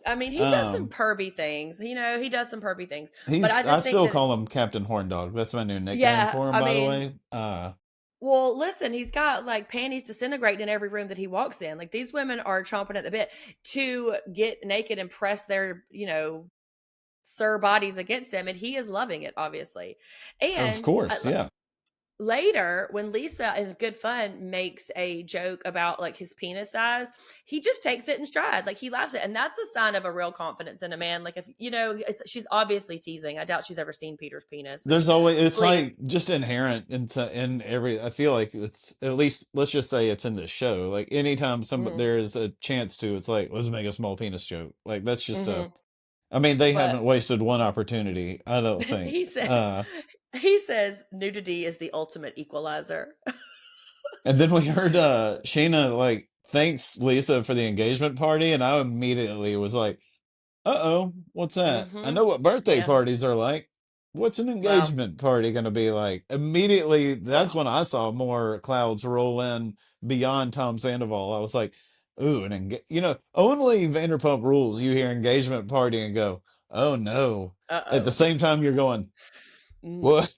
I mean, he does some Um, pervy things. He does some pervy things. But I I just think still that, call him Captain Horndog. That's my new nickname yeah, for him, I by the mean, way. well, listen, he's got like panties disintegrating in every room that he walks in. Like these women are chomping at the bit to get naked and press their, sir bodies against him, and he is loving it, obviously. Of And course, yeah. later, when Lisa in Good Fun makes a joke about like his penis size, he just takes it in stride. Like he laughs at it. And that's a sign of a real confidence in a man. Like if she's obviously teasing. I doubt she's ever seen Peter's penis, There's which always it's please. like just inherent in every. I feel like it's at least let's just say it's in this show. Like anytime Mm, there is a chance to, it's like let's make a small penis joke. Like that's just a. hmm I mean, they But haven't wasted one opportunity. I don't think. he said he says nudity is the ultimate equalizer. And then we heard Sheena like thanks Lisa for the engagement party, and I immediately was like, "Uh oh, what's that? I Hmm. know what birthday Yeah. parties are like. what's an Well, engagement party going to be like? Immediately, that's well, when I saw more clouds roll in beyond Tom Sandoval. I was like, ooh, only Vanderpump Rules, you hear engagement party and go, oh no. At the uh-oh. same time, you're going, Mm, what?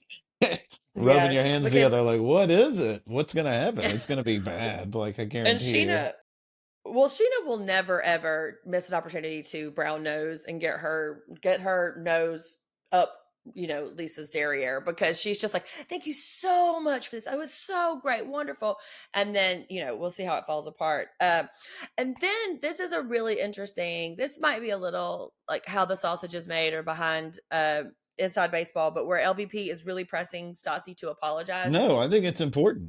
Rubbing your yes, hands because together, like, what is it? What's going to happen? It's going to be bad. Like, I and guarantee you. Sheena well, Sheena will never ever miss an opportunity to brown nose and get her nose up, Lisa's derriere because she's just like, "Thank you so much for this. It was so great, wonderful." And then, we'll see how it falls apart. And then this is a really interesting. This might be a little like how the sausage is made or behind inside baseball, but where LVP is really pressing Stassi to apologize. No, I think it's important.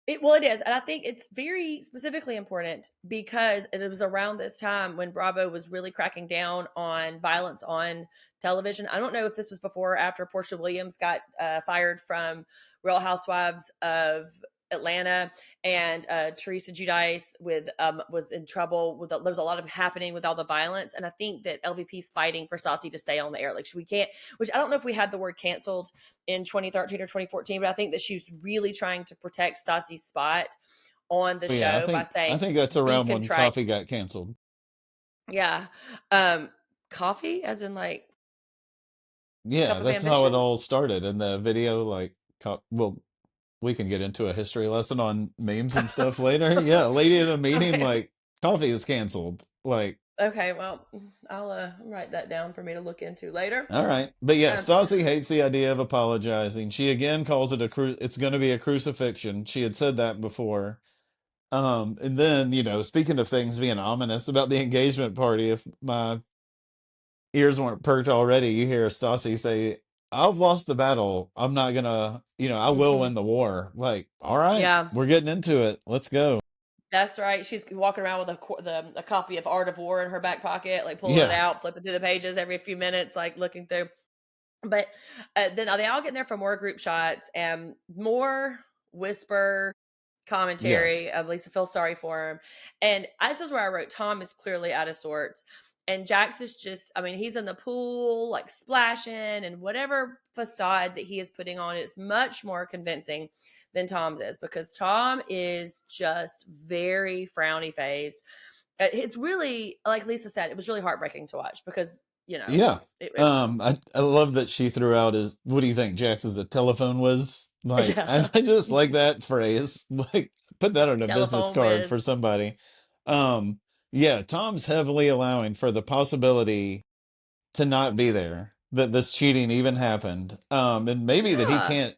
It is, and I think it's very specifically important because it was around this time when Bravo was really cracking down on violence on television. I don't know if this was before or after Portia Williams got fired from Real Housewives of Atlanta, and Teresa Giudice was in trouble with. There was a lot of happening with all the violence, and I think that LVP's fighting for Stassi to stay on the air. Like we can't, which I don't know if we had the word canceled in 2013 or 2014, but I think that she's really trying to protect Stassi's spot on the But yeah, show by I saying, think that's be around when contrite. coffee got canceled. Yeah. Um, Coffee, as in like Yeah, cup of that's how it ambition. all started in the video. Like, well, we can get into a history lesson on memes and stuff later. Yeah, a lady in a meeting, Okay. like, coffee is canceled. Like, Okay. Well, I'll write that down for me to look into later. all right. But yeah, Um, Stassi hates the idea of apologizing. She again calls it it's going to be a crucifixion. She had said that before. And then, speaking of things being ominous about the engagement party, if my ears weren't perked already, you hear Stassi say, I've lost the battle. I'm not gonna, I will mhm. win the war. Like, all right, Yeah, we're getting into it. Let's go. that's right. She's walking around with a copy of Art of War in her back pocket, like pulling it Yeah. out, flipping through the pages every few minutes, like looking through. But then they all get in there for more group shots and more whisper Yes. commentary of Lisa feels sorry for him. And this is where I wrote Tom is clearly out of sorts. And Jax is just, I mean, he's in the pool, like splashing, and whatever facade that he is putting on is much more convincing than Tom's is because Tom is just very frowny faced. It's really, like Lisa said, it was really heartbreaking to watch because, Yeah. it I love that she threw out his, what do you think, Jax, is a telephone whiz? Like, yeah. I just like that phrase. Like, put that on a business Telephone card with, for somebody. Um, yeah, Tom's heavily allowing for the possibility to not be there, that this cheating even happened. And maybe that he yeah. can't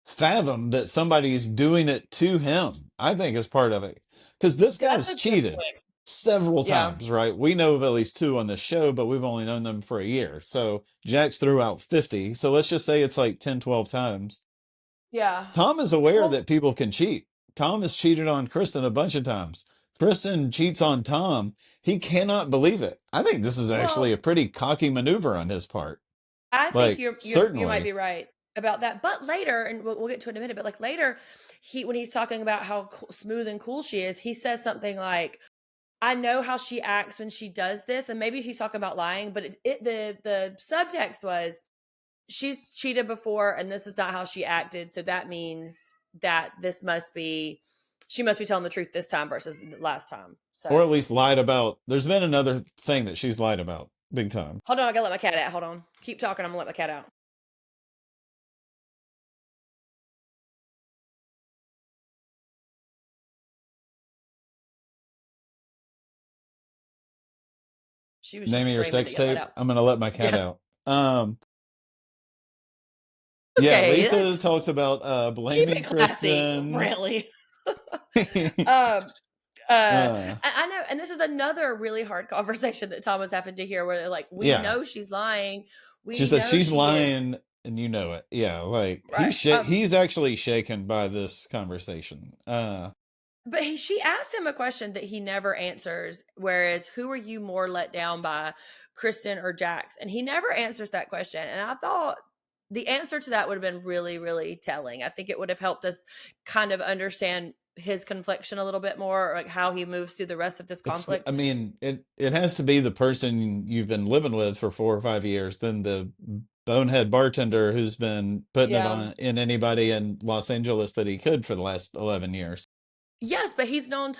fathom that somebody's doing it to him, I think is part of it. Because this That's guy's a good cheated point. several Yeah. times, right? We know of at least two on the show, but we've only known them for a year. So Jax threw out 50. So let's just say it's like 10, 12 times. Yeah. Tom is aware Well, that people can cheat. Tom has cheated on Kristen a bunch of times. Kristen cheats on Tom. He cannot believe it. I think this is actually a well, pretty cocky maneuver on his part. I think Like, you might certainly. be right about that. But later, and we'll get to it in a minute. But like later, when he's talking about how smooth and cool she is, he says something like, "I know how she acts when she does this," and maybe he's talking about lying. But the subtext was she's cheated before, and this is not how she acted. So that means that she must be telling the truth this time versus last time. Or So at least lied about. There's been another thing that she's lied about big time. hold on, I gotta let my cat out. Hold on, keep talking. I'm gonna let my cat out. She was Name just of your screaming to sex get let tape. out. I'm gonna let my cat Yeah. out. Yeah, Okay, Lisa that's talks about keep blaming it classy, Kristen. really. um, uh, I know, and this is another really hard conversation that Tom was having to hear, where they're like, "We yeah. know she's lying. She We says know she's she is lying and you know it. Yeah, like right." he's actually shaken by this conversation. But she asked him a question that he never answers, whereas who are you more let down by, Kristen or Jax? And he never answers that question. And I thought the answer to that would have been really, really telling. I think it would have helped us kind of understand his confliction a little bit more, or like how he moves through the rest of this I conflict. mean, it has to be the person you've been living with for 4 or 5 years, then the bonehead bartender who's been putting it Yeah. on in anybody in Los Angeles that he could for the last 11 years. Yes, but he's known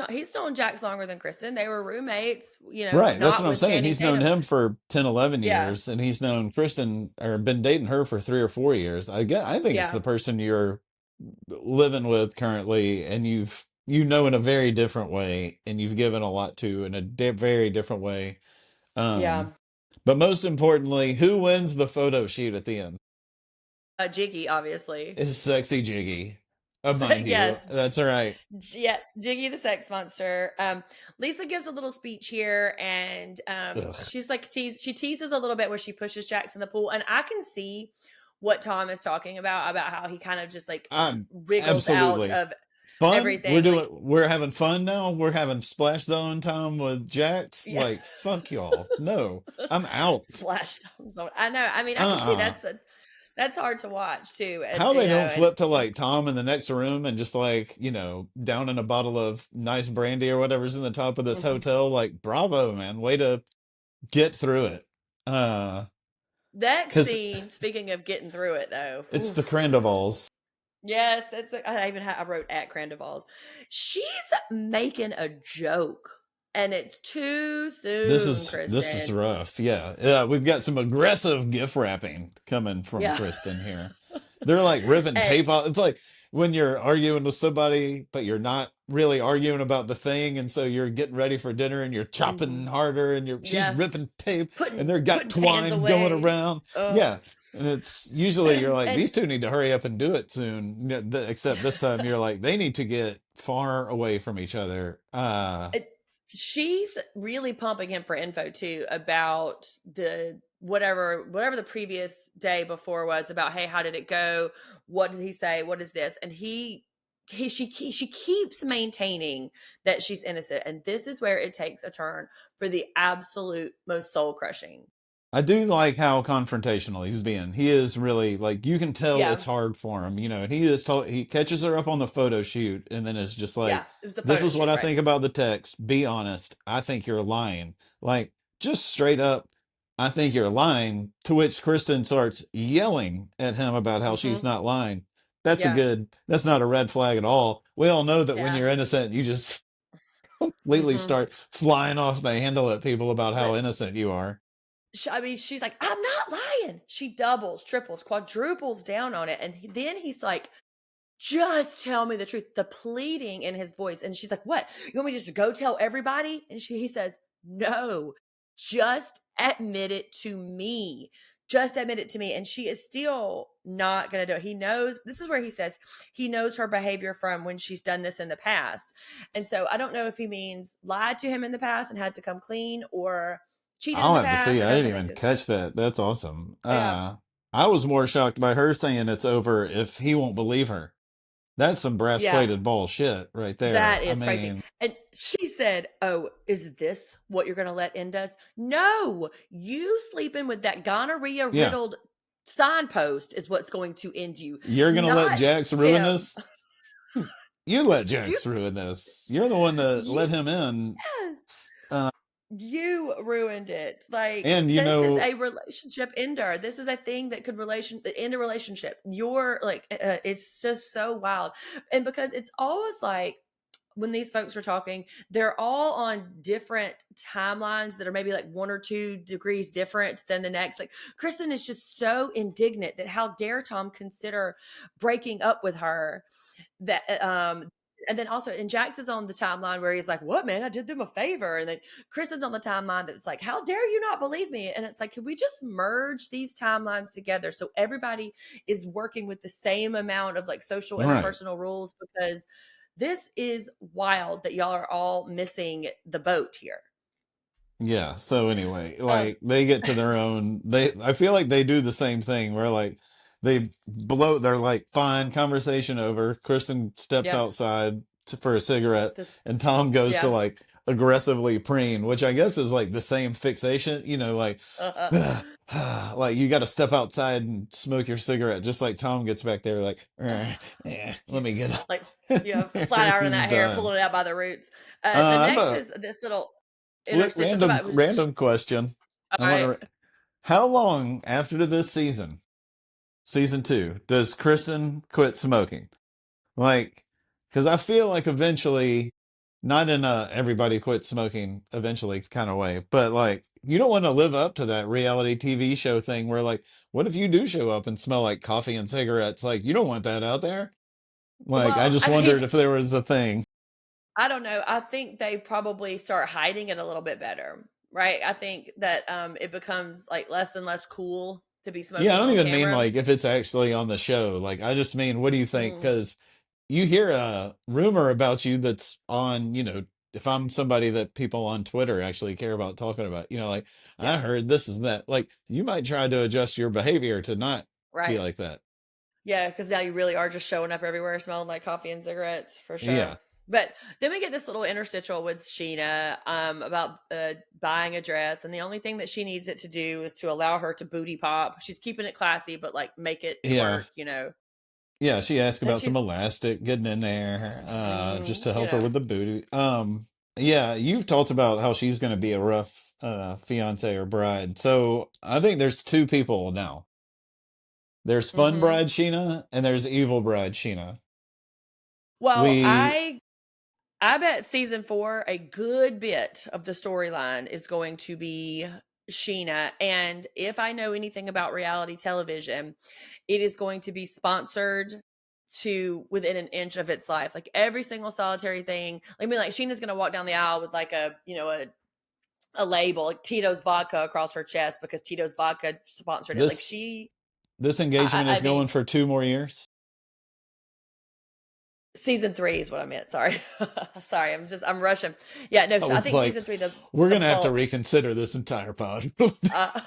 Jax longer than Kristen. They were roommates, Right. That's what I'm not with saying. Channing He's known Tatum. him for 10, 11 Yeah. years, and he's known Kristen or been dating her for 3 or 4 years. I think it's the Yeah. person you're living with currently, and you know in a very different way, and you've given a lot to in a very different way. Yeah. Um, but most importantly, who wins the photo shoot at the end? Jiggy, obviously. Is Sexy Jiggy. So, Mind you. yes. That's right. Yeah, Jiggy the sex monster. Lisa gives a little speech here, and Ugh. she's like she teases a little bit where she pushes Jax in the pool, and I can see what Tom is talking about how he kind of just like I'm wriggles out absolutely of fun. everything. Like, We're having fun now. We're having splash zone time with Jax. yeah, Like, fuck y'all. No, I'm out. splashed on someone. I know. I mean, I can see Uh-uh. that's hard to watch too, and How they don't flip to like Tom in the next room and just like, down in a bottle of nice brandy or whatever's in the top of this Mhm. hotel. Like, bravo, man. Way to get through it. Uh, Next cause scene. Speaking of getting through it, though. it's the Oof. Crandavals. Yes, I wrote at Crandavals. She's making a joke, and it's too soon, This is Kristen. rough. Yeah. Yeah, we've got some aggressive gift wrapping coming from Yeah, Kristen here. They're like ripping and tape off. It's like when you're arguing with somebody, but you're not really arguing about the thing, and so you're getting ready for dinner and you're chopping mhm, harder and she's yeah, ripping tape and putting they're got putting pans twine going away. around. Oh, Yeah. And it's usually you're like, and these two need to hurry up and do it soon. Except this time you're like, they need to get far away from each other. it, she's really pumping him for info too about the whatever the previous day before was about. Hey, how did it go? What did he say? What is this? And she keeps maintaining that she's innocent, and this is where it takes a turn for the absolute most soul crushing. I do like how confrontational he's being. He is really like you can tell it's Yeah, hard for him, and he catches her up on the photo shoot and then is just yeah, like, it was the "This photo is what shoot, I right? think about the text. Be honest. I think you're lying." Like just straight up, "I think you're lying." To which Kristen starts yelling at him about how she's Mm-hmm. not lying. Yeah, That's not a red flag at all. We all know that when yeah. you're innocent, you just completely Mm-hmm. start flying off the handle at people about how But innocent you are. I mean, she's like, I'm not lying. She doubles, triples, quadruples down on it. And then he's like, just tell me the truth. The pleading in his voice. And she's like, what? You want me just to go tell everybody? And he says, no, just admit it to me. Just admit it to me. And she is still not going to do it. He knows, this is where he says he knows her behavior from when she's done this in the past. And so I don't know if he means lied to him in the past and had to come clean, or cheated in I'll the have to past see. or I done didn't something even to. catch that. That's awesome. Yeah. I was more shocked by her saying it's over if he won't believe her. That's some brass Yeah. plated bullshit right there. That I is crazy. mean, And she said, oh, is this what you're going to let end us? No, you sleeping with that gonorrhea yeah, riddled signpost is what's going to end you, you're gonna let not Jax ruin him. this? You let You, Jax ruin this. You're the one that let you, him in. yes, Uh, you ruined it. Like, and this is a relationship ender. This is a thing that could end a relationship. You're like, it's just so wild. And because it's always like, when these folks are talking, they're all on different timelines that are maybe like 1 or 2 degrees different than the next. Like, Kristen is just so indignant that how dare Tom consider breaking up with her. That and then also, and Jax is on the timeline where he's like, "What, man? I did them a favor." And then Kristen's on the timeline that's like, "How dare you not believe me?" And it's like, can we just merge these timelines together so everybody is working with the same amount of like social right. interpersonal rules? Because this is wild that y'all are all missing the boat here. Yeah. So anyway, Um, like they get to their own. I feel like they do the same thing where like they blow. They're like, fine, conversation over. Kristen steps yeah, outside for a cigarette, just and Tom goes to yeah, like aggressively preen, which I guess is like the same fixation. Like uh, like you got to step outside and smoke your cigarette, just like Tom gets back there like, let me get up. like flat ironing He's that hair, done. pulling it out by the roots. The I have next a is this little interstitial. random question. All I want right. to. How long after this season, season two, does Kristen quit smoking? Like, because I feel like eventually, not in a everybody quit smoking eventually kind of way, but like, you don't want to live up to that reality TV show thing where, like, what if you do show up and smell like coffee and cigarettes? Like, you don't want that out there. Like, I Well, just I mean, wondered if there was a thing. I don't know. I think they probably start hiding it a little bit better, right? I think that it becomes like less and less cool to be Yeah, I smoking don't on even mean camera. like if it's actually on the show. Like, I just mean, what do you think? Mm, Because you hear a rumor about you that's on, if I'm somebody that people on Twitter actually care about talking about, like, I yeah, heard this is that. Like, you might try to adjust your behavior to not be right. like that. Yeah, because now you really are just showing up everywhere smelling like coffee and cigarettes for Yeah. sure. But then we get this little interstitial with Sheena about buying a dress, and the only thing that she needs it to do is to allow her to booty pop. She's keeping it classy, but like make it Yeah. twerk. Yeah. She asked And about some she's, elastic getting in there, just mm-hmm, to help her with the booty. Yeah, you've talked about how she's going to be a rough fiance or bride. So I think there's two people now. There's Fun mm-hmm. Bride Sheena and there's Evil Bride Sheena. Well, We, I bet season 4, a good bit of the storyline is going to be Sheena. And if I know anything about reality television, it is going to be sponsored to within an inch of its life. Like every single solitary thing. I mean, like Sheena's gonna walk down the aisle with like a label, like Tito's vodka across her chest because Tito's vodka sponsored it. Like this she this engagement I is mean, going for 2 more years. season 3 is what I meant. Sorry. Sorry, I'm rushing. Yeah, no, I I was think like, season 3, we're the gonna have to bulk. reconsider this entire pod. Uh,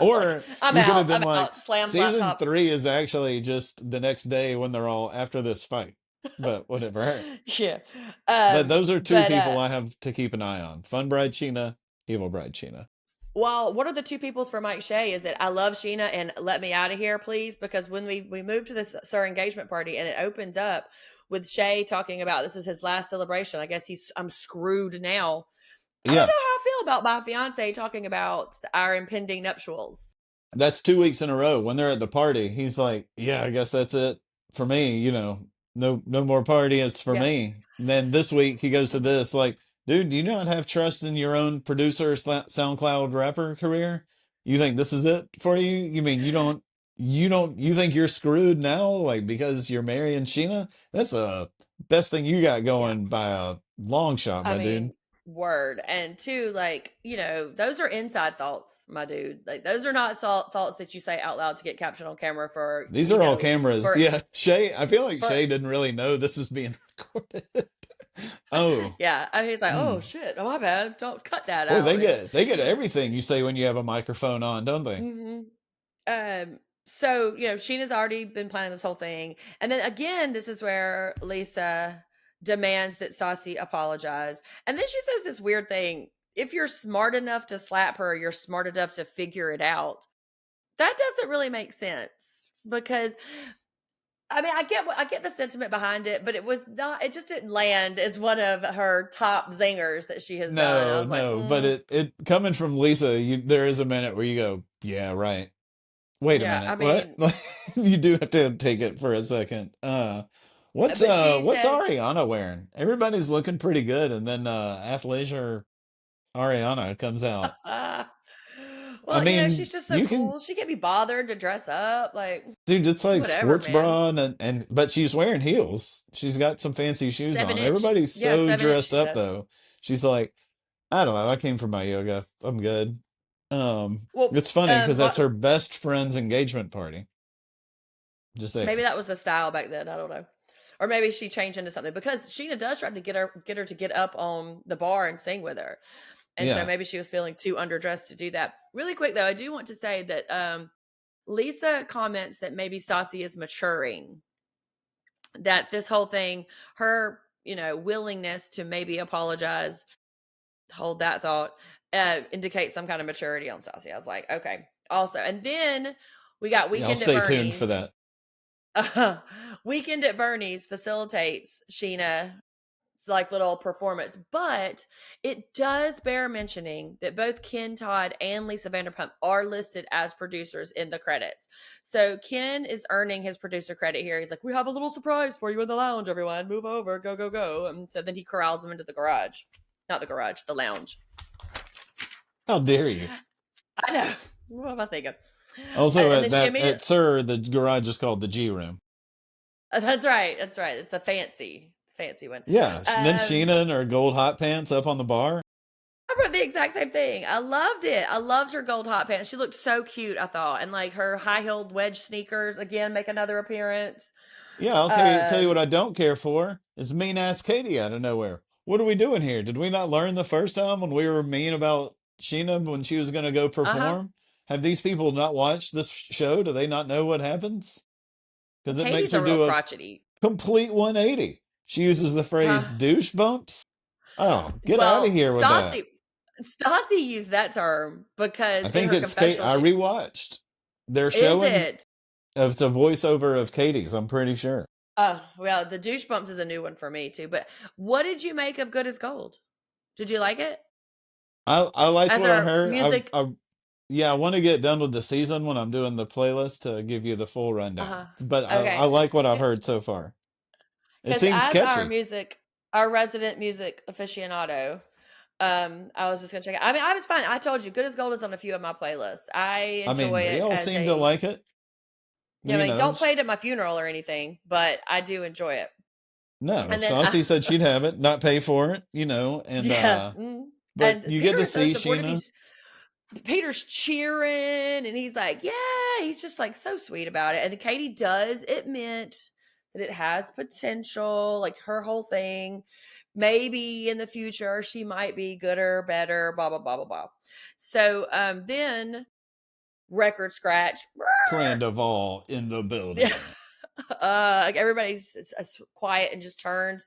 Or I'm you could have out. been I'm like, out. Slams season laptop. 3 is actually just the next day when they're all after this fight. But whatever. Yeah. But those are two But people I have to keep an eye on. Fun Bride Sheena, Evil Bride Sheena. well, what are the two peoples for Mike Shea? Is it I love Sheena and let me out of here, please? Because when we moved to this Sir engagement party and it opens up with Shea talking about this is his last celebration. I guess I'm screwed now. I don't Yeah. know how I feel about my fiance talking about our impending nuptials. That's 2 weeks in a row. When they're at the party, he's like, "Yeah, I guess that's it for me. No more party. It's for Yeah. me." And then this week he goes to this, like, "Dude, do you not have trust in your own producer SoundCloud rapper career? You think this is it for you? You mean you think you're screwed now, like because you're marrying Sheena? That's the best thing you got Yeah. going by a long shot, I my dude." mean, word. And two, like, those are inside thoughts, my dude. Like, those are not thoughts that you say out loud to get captured on camera for, These are all cameras. for, Yeah, Shay. I feel like for, Shay didn't really know this is being recorded. Oh, yeah. And he's like, oh, mm. shit. Oh, my bad. Don't cut that Boy, they out. get they get everything you say when you have a microphone on, don't they? Hmm. So, Sheena's already been planning this whole thing. And then again, this is where Lisa demands that Stassi apologize. And then she says this weird thing. If you're smart enough to slap her, you're smart enough to figure it out. That doesn't really make sense because I mean, I get the sentiment behind it, but it just didn't land as one of her top zingers that she has done. I No, was like, no, but it coming from Lisa, there is a minute where you go, yeah, right. Wait a yeah, minute, I what? mean, Like, you do have to take it for a second. What's but she what's says, Ariana wearing? Everybody's looking pretty good, and then athleisure Ariana comes out. I well, she's mean, just so you can cool. She can't be bothered to dress up. Like, dude, it's like whatever, sports man. bra and but she's wearing heels. She's got some fancy shoes Seven on. inch. Everybody's Yeah, so 7 inch, dressed she up said. though. She's like, I don't know. I came from my yoga. I'm good. Well, It's funny because that's her best friend's engagement party. Just maybe saying. that was the style back then. I don't know. Or maybe she changed into something because Sheena does try to get her to get up on the bar and sing with her. And so Yeah. maybe she was feeling too underdressed to do that. Really quick though, I do want to say that Lisa comments that maybe Stassi is maturing. That this whole thing, her, willingness to maybe apologize, hold that thought, indicates some kind of maturity on Stassi. I was like, okay. Also, and then we got Yeah, I'll Weekend at stay tuned for Bernie's. that. Weekend at Bernie's facilitates Sheena like little performance. But it does bear mentioning that both Ken Todd and Lisa Vanderpump are listed as producers in the credits. So Ken is earning his producer credit here. He's like, "We have a little surprise for you in the lounge, everyone. Move over, go, go, go." And so then he corrals them into the garage. Not the garage, the lounge. How dare you? I know. What am I thinking? Also, And at then she that immediately. at Sir, the garage is called the G room. That's right. That's right. It's a fancy one. Yeah. Then Um, Sheena in her gold hot pants up on the bar. I wrote the exact same thing. I loved it. I loved her gold hot pants. She looked so cute, I thought. And like her high heeled wedge sneakers again make another appearance. Yeah, I'll tell you what Um, I don't care for is mean ass Katie out of nowhere. What are we doing here? Did we not learn the first time when we were mean about Sheena when she was going to go uh-huh. perform? Have these people not watched this show? Do they not know what happens? Well, Because it makes Katie's her a real do a crotchety. complete 180. She uses the phrase Uh, douche bumps. Oh, get out of well, here with that. Stassi used that term I because in think her it's Kate. confessional, I she rewatched. They're is showing it. it's a voiceover of Katie's. I'm pretty sure. Oh, well, the douche bumps is a new one for me too. But what did you make of Good as Gold? Did you like it? I liked As what I our heard. music, Yeah, I want to get done with the season when I'm doing the playlist to give you the full rundown. But I okay. like what I've heard so far. It Because seems as catchy. our resident music aficionado, I was just gonna check it. I mean, I was fine. I told you, Good as Gold is on a few of my playlists. I I mean, enjoy they it all as seem to a, like it. I You mean, know, don't play it at my funeral or anything, but I do enjoy it. no, And then, Stassi said she'd have it, not pay for it, and yeah, but and you get Peter to is so see supportive. Sheena. Peter's cheering, and he's like, "Yeah," he's just like so sweet about it. And then Katie does admit that it has potential, like her whole thing. Maybe in the future she might be gooder, better, blah blah blah blah blah. So then record scratch. Crandoval in the Yeah. building. Like everybody's quiet and just turns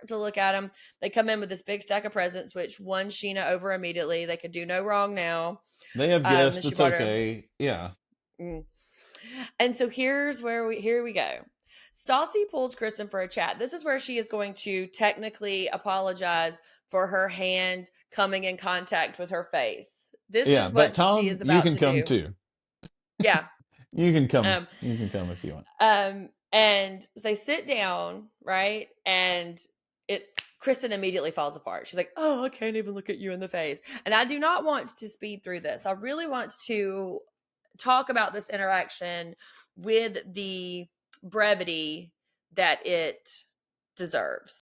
to look at him. They come in with this big stack of presents, which won Sheena over immediately. They could do no wrong now. They have gifts. Then she It's bought her. okay. Yeah. Mm. And so here we go. Stassi pulls Kristen for a chat. This is where she is going to technically apologize for her hand coming in contact with her face. This Yeah. is But what she Tom, is you about can to come do. too. Yeah. You can come. Um, You can come if you want. and they sit down, right? And it Kristen immediately falls apart. She's like, "Oh, I can't even look at you in the face." And I do not want to speed through this. I really want to talk about this interaction with the brevity that it deserves.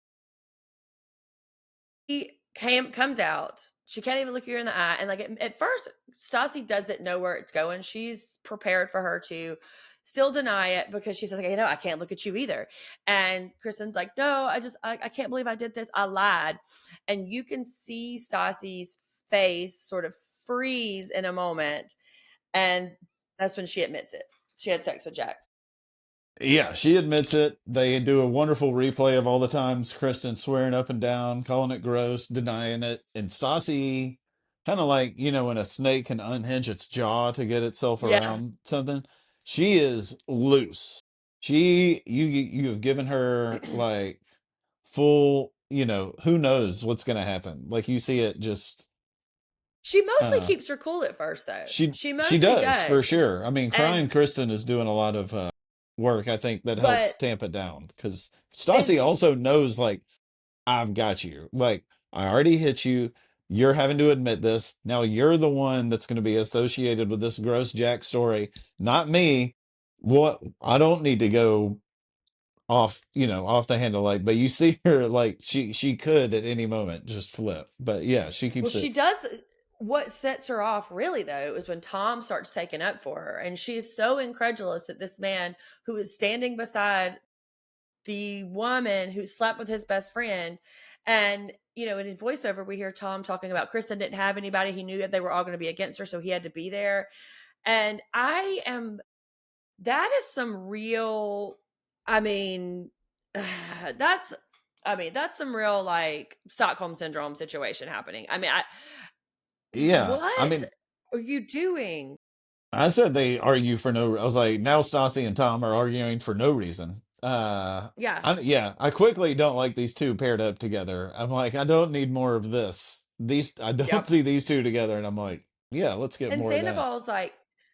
He comes out. She can't even look you in the eye. And like at first, Stassi doesn't know where it's going. She's prepared for her to still deny it because she says, like, I can't look at you either. And Kristen's like, no, I can't believe I did this. I lied. And you can see Stassi's face sort of freeze in a moment. And that's when she admits it. She had sex with Jax. Yeah, she admits it. They do a wonderful replay of all the times Kristen swearing up and down, calling it gross, denying it. And Stassi, kind of like, when a snake can unhinge its jaw to get itself Yeah. around something, she is loose. You have given her like full, who knows what's going to happen. Like you see it just, She mostly uh, keeps her cool at first, though. She she mostly does for does. sure. I mean, And, crying Kristen is doing a lot of work. I think that helps but tamp it down because Stassi it's, also knows like I've got you. Like I already hit you. You're having to admit this. Now you're the one that's going to be associated with this gross Jack story, not me. What I don't need to go off, off the handle. Like, but you see her like she could at any moment just flip. But yeah, she well, keeps she it. does. What sets her off really, though, is when Tom starts taking up for her. And she is so incredulous that this man who is standing beside the woman who slept with his best friend. And, in his voiceover, we hear Tom talking about Kristen didn't have anybody. He knew that they were all going to be against her, so he had to be there. And that is some real, I mean, that's, that's some real like Stockholm syndrome situation happening. Yeah, I What mean, are you doing? I said they argue for no. I was like, now Stassi and Tom are arguing for no reason. Yeah. Yeah, I quickly don't like these two paired up together. I'm like, I don't need more of this. These I don't Yep. see these two together, and I'm like, yeah, let's get And more of that.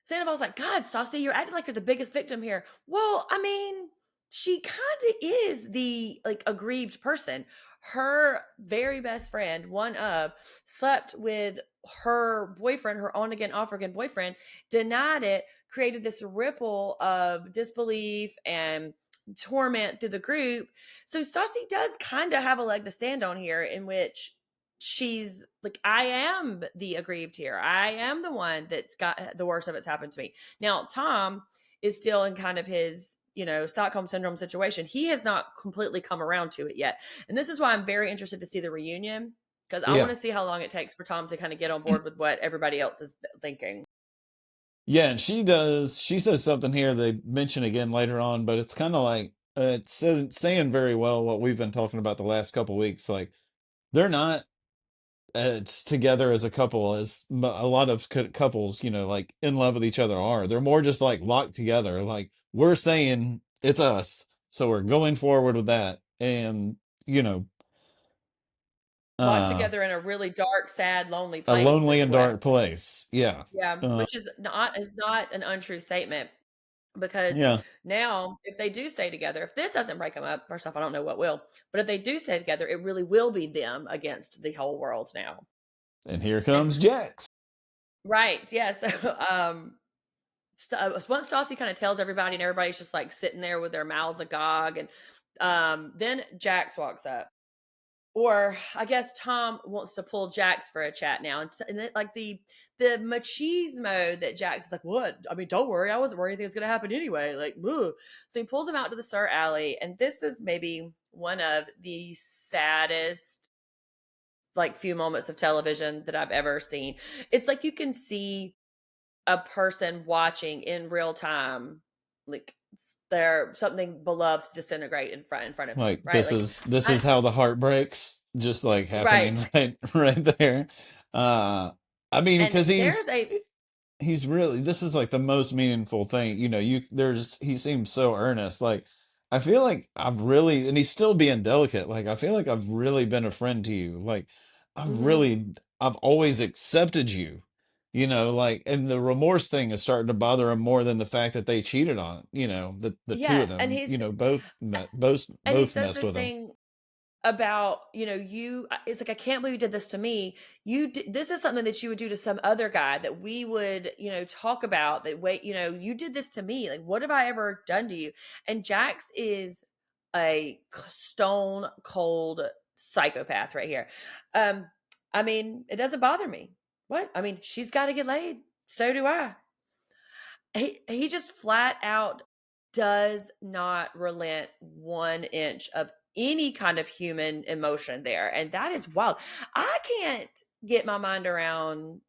Sandoval's like, God, Stassi, you're acting like you're the biggest victim here. Well, I mean, she kind of is the like aggrieved person. Her very best friend, one of, slept with her boyfriend, her on again, off again boyfriend, denied it, created this ripple of disbelief and torment through the group. So Stassi does kind of have a leg to stand on here, in which she's like, I am the aggrieved here. I am the one that's got the worst of it's happened to me. Now, Tom is still in kind of his, Stockholm syndrome situation. He has not completely come around to it yet. And this is why I'm very interested to see the reunion, because I want Yeah. to see how long it takes for Tom to kind of get on board with what everybody else is thinking. Yeah, and she says something here they mention again later on, but it's kind of like saying very well what we've been talking about the last couple weeks. Like they're not it's together as a couple as a lot of couples, like in love with each other are. They're more just like locked together. Like we're saying it's us, so we're going forward with that, and you know, Locked uh, together in a really dark, sad, lonely a place lonely as and well. dark place. Yeah, Yeah, which is not an untrue statement. Because yeah. now, if they do stay together, if this doesn't break them up, first off, I don't know what will, but if they do stay together, it really will be them against the whole world now. And here And comes Jax. right, yeah. So, once Stassi kind of tells everybody, and everybody's just like sitting there with their mouths agog, and then Jax walks up. Or I guess Tom wants to pull Jax for a chat now, and like the machismo that Jax is like, what? I mean, don't worry, I wasn't worried anything was going to happen anyway. Like, boo. So he pulls him out to the Sir Alley, and this is maybe one of the saddest like few moments of television that I've ever seen. It's like you can see a person watching in real time, like their something beloved disintegrate in front of him, Like right? this I, is how the heart breaks, just like happening right. right there. Uh, I mean, And because there's a he's really this is like the most meaningful thing, he seems so earnest. Like I feel like I've really, and he's still being delicate, like I feel like I've really been a friend to you. Like mhm. I've always accepted you, like, and the remorse thing is starting to bother him more than the fact that they cheated on, the two Yeah, of them, and he both says messed this with him. thing about, it's like, I can't believe you did this to me. This is something that you would do to some other guy that we would, talk about, that wait, you did this to me. Like, what have I ever done to you? And Jax is a stone cold psychopath right here. Um, I mean, it doesn't bother me. What? I mean, she's got to get laid. So do I. He just flat out does not relent 1 inch of any kind of human emotion there, and that is wild. I can't get my mind around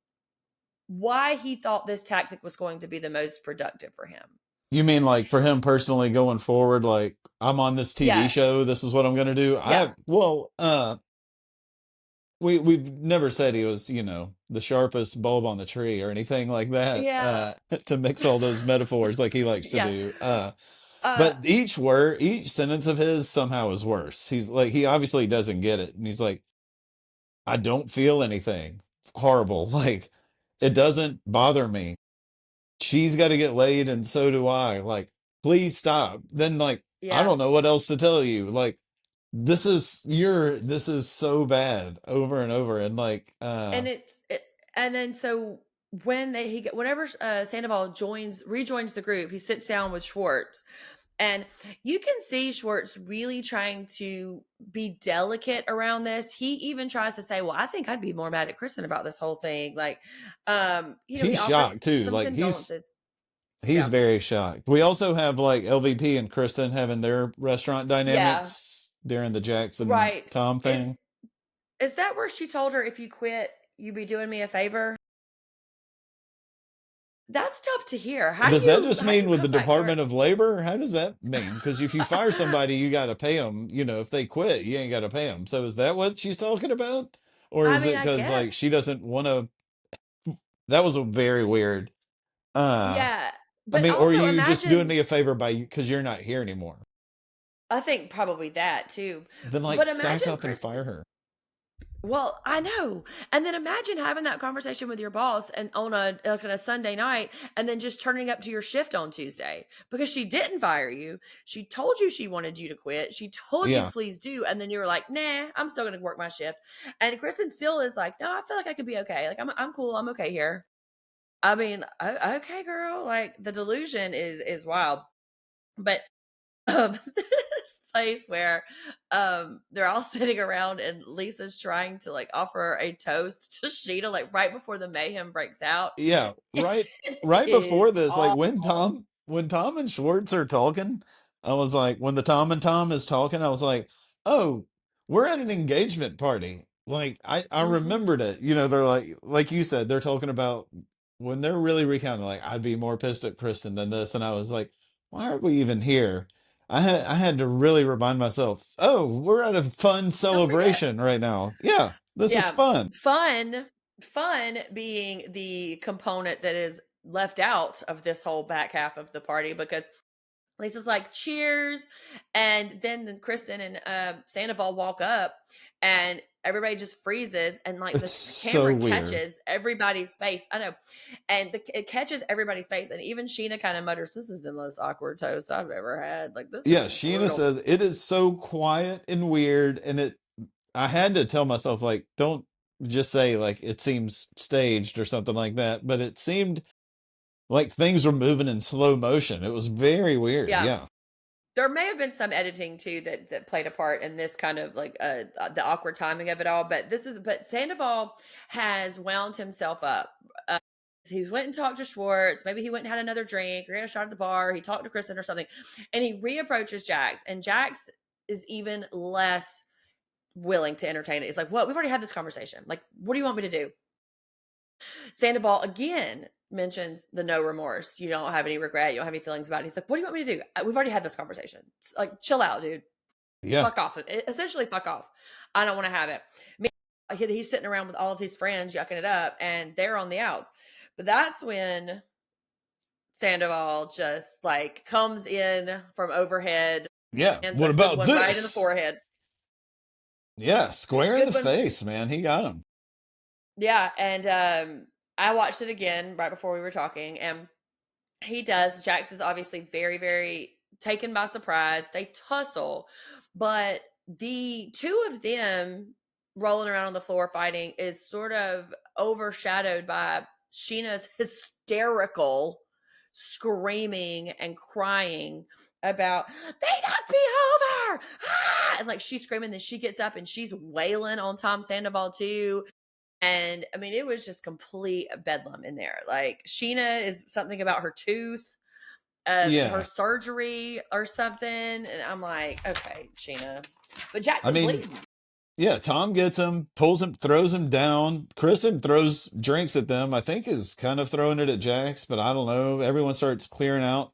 why he thought this tactic was going to be the most productive for him. You mean like for him personally going forward, like I'm on this TV Yeah, show, this is what I'm gonna do? yeah, We've never said he was, the sharpest bulb on the tree or anything like that, yeah, to mix all those metaphors like he likes to yeah, do. uh, But each sentence of his somehow is worse. He's like, he obviously doesn't get it. And he's like, I don't feel anything horrible. Like, it doesn't bother me. She's got to get laid and so do I. Like, please stop. Then, like, I yeah. don't know what else to tell you. Like, this is so bad over and over. And like, And then so whenever Sandoval rejoins the group, he sits down with Schwartz. And you can see Schwartz really trying to be delicate around this. He even tries to say, "Well, I think I'd be more mad at Kristen about this whole thing." Like, he he's shocked offers too. some Like, condolences. he's Yeah, very shocked. We also have like LVP and Kristen having their restaurant yeah, dynamics during the Jackson right. Tom Is thing. is that where she told her, "If you quit, you be doing me a favor"? That's tough to hear. Does that just How do mean you with the come back to her? Department of Labor? How does that mean? Because if you fire somebody, you got to pay them. If they quit, you ain't got to pay them. So is that what she's talking about? Or I is mean, it I because guess. like she doesn't want to? That was a very weird. Uh, Yeah, I but mean, or are also you just doing imagine. me a favor by because you're not here anymore? I think probably that too. Then like But sack imagine up and Chris. fire her. Well, I know. And then imagine having that conversation with your boss and on a like on a Sunday night and then just turning up to your shift on Tuesday because she didn't fire you. She told you she wanted you to quit. She told you Yeah. please do and then you were like, "Nah, I'm still going to work my shift." And Kristen still is like, "No, I feel like I could be okay. Like I'm cool. I'm okay here." I mean, okay, girl. Like the delusion is wild. But this place where they're all sitting around and Lisa's trying to like offer a toast to Sheena like right before the mayhem breaks out. Yeah, right It right is before this, like all when Tom and Schwartz are talking, I was like, when the Tom and Tom is talking, I was like, oh, we're at an engagement party. Like I mhm. remembered it. They're like you said, they're talking about when they're really recounting, like, I'd be more pissed at Kristen than this, and I was like, why are we even here? I had to really remind myself, oh, we're at a fun Don't forget. celebration right now. Yeah, this is Yeah. fun. Fun being the component that is left out of this whole back half of the party because Lisa's like, cheers. And then Kristen and Sandoval walk up and everybody just freezes and like It's the so camera weird. catches everybody's face. I know. And it catches everybody's face. And even Sheena kind of mutters, this is the most awkward toast I've ever had. Like, this Yeah, is Sheena brutal. says it is so quiet and weird, and I had to tell myself, like, don't just say like it seems staged or something like that, but it seemed like things were moving in slow motion. It was very weird. Yeah. Yeah. There may have been some editing too that played a part in this kind of like the awkward timing of it all, but Sandoval has wound himself up. Uh, he went and talked to Schwartz. Maybe he went and had another drink or had a shot at the bar. He talked to Kristen or something, and he reapproaches Jax, and Jax is even less willing to entertain it. He's like, "What? We've already had this conversation. Like, what do you want me to do?" Sandoval again mentions the no remorse. You don't have any regret. You don't have any feelings about it. He's like, what do you want me to do? We've already had this conversation. Like, chill out, dude. Yeah. Fuck off. Essentially, fuck off. I don't want to have it. He's sitting around with all of his friends yucking it up, and they're on the outs. But that's when Sandoval just like comes in from overhead, Yeah. and What a good about one right in the this? forehead. Yeah, square in the Good one. face, man. He got him. Yeah. And I watched it again right before we were talking, and he does. Jax is obviously very, very taken by surprise. They tussle, but the two of them rolling around on the floor fighting is sort of overshadowed by Sheena's hysterical screaming and crying about they knocked me over, and like she's screaming, then she gets up and she's wailing on Tom Sandoval too. And I mean, it was just complete bedlam in there. Like Sheena is something about her tooth, her Yeah. surgery or something. And I'm like, okay, Sheena. But Jax I is mean, bleeding. yeah, Tom gets him, pulls him, throws him down. Kristen throws drinks at them. I think is kind of throwing it at Jax, but I don't know. Everyone starts clearing out.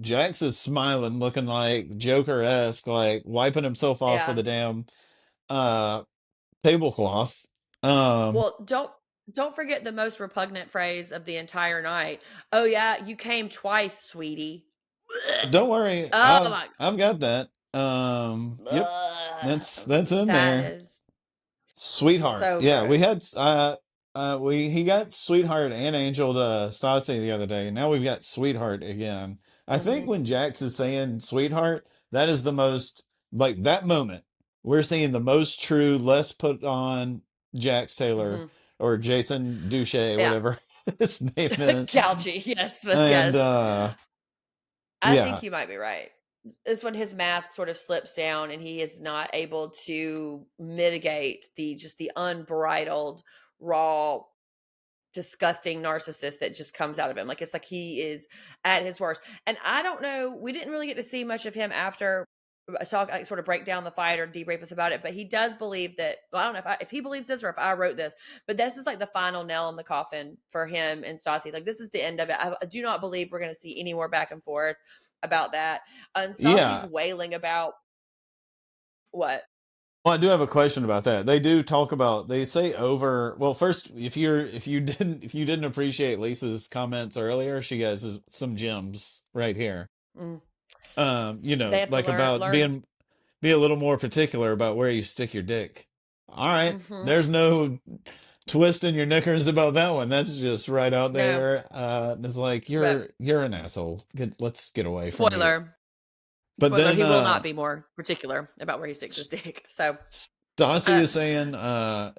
Jax is smiling, looking like Joker-esque, like wiping himself off with Yeah. a damn uh tablecloth. Um, Well, don't forget the most repugnant phrase of the entire night. Oh yeah, you came twice, sweetie. don't worry, Oh I've my I've got that. Yep, that's in that there. is Sweetheart. so Yeah, we gross. had he got Sweetheart and Angel to Stassi the other day. Now we've got Sweetheart again. I think Hmm. when Jax is saying Sweetheart, that is the most like that moment. We're seeing the most true, less put on Jax Taylor Hmm. or Jason Duche, Yeah. whatever his name is. Gouchy, yes, but And yes. I yeah. think you might be right. It's when his mask sort of slips down and he is not able to mitigate the unbridled, raw, disgusting narcissist that just comes out of him. Like it's like he is at his worst. And I don't know, we didn't really get to see much of him after a talk, like sort of break down the fight or debrief us about it. But he does believe that. Well, I don't know if he believes this or if I wrote this, but this is like the final nail in the coffin for him and Stassi. Like this is the end of it. I do not believe we're going to see any more back and forth about that. And Stassi's Yeah. wailing about what? Well, I do have a question about that. They do talk about they say over well first if you didn't appreciate Lisa's comments earlier, she has some gems right here. Mm. They have to like about learn. be a little more particular about where you stick your dick. All right, Hmm. there's no twist in your knickers about that one. That's just right out No, there. It's like but you're an asshole. Let's get away from you. spoiler, But spoiler, then he will not be more particular about where he sticks his dick. So, Stassi uh, is saying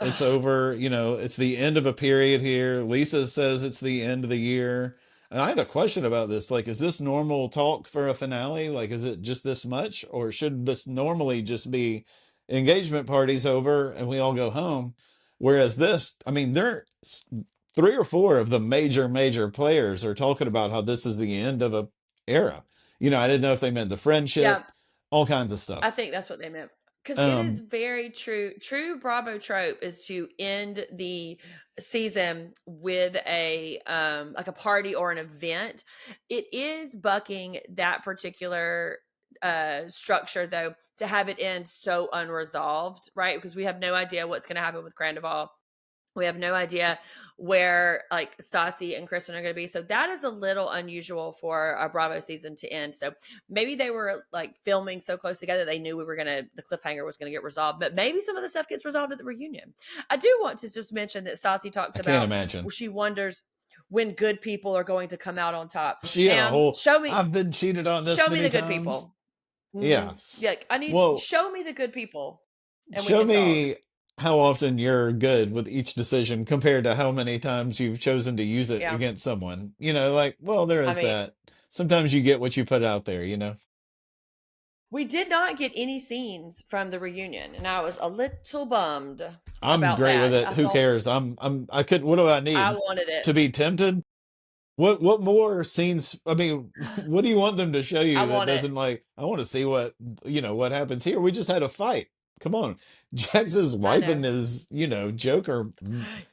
it's over. It's the end of a period here. Lisa says it's the end of the year. And I had a question about this. Like, is this normal talk for a finale? Like, is it just this much? Or should this normally just be engagement parties over and we all go home? Whereas this, I mean, three or four of the major players are talking about how this is the end of a era. I didn't know if they meant the yeah, friendship, all kinds of I stuff. think that's what they meant. Because it is Um, very true. True Bravo trope is to end the season with a like a party or an event. It is bucking that particular structure though to have it end so unresolved, right? Because we have no idea what's going to happen with Crandoval. We have no idea where like Stassi and Kristen are going to be. So that is a little unusual for a Bravo season to end. So maybe they were like filming so close together they knew the cliffhanger was going to get resolved. But maybe some of the stuff gets resolved at the reunion. I do want to just mention that Stassi talks I can't about imagine. well, she wonders when good people are going to come out on top. She had a Ma'am, whole, I've been cheated on this show me many the good times. people. Yeah, Yes. I need Well, show me the good people, and we show can talk. me how often you're good with each decision compared to how many times you've chosen to use it Yeah, against someone. Like, well, there I is mean, that. Sometimes you get what you put out there. we did not get any scenes from the reunion, and I was a little bummed I'm about great with that. it. I Who thought cares? I could, what do I I need? wanted it. To be tempted? What more scenes? I mean, what do you want them to show I you that want it. doesn't like? I want to see what happens here. We just had a fight. Come on, Jax is I wiping know. his Joker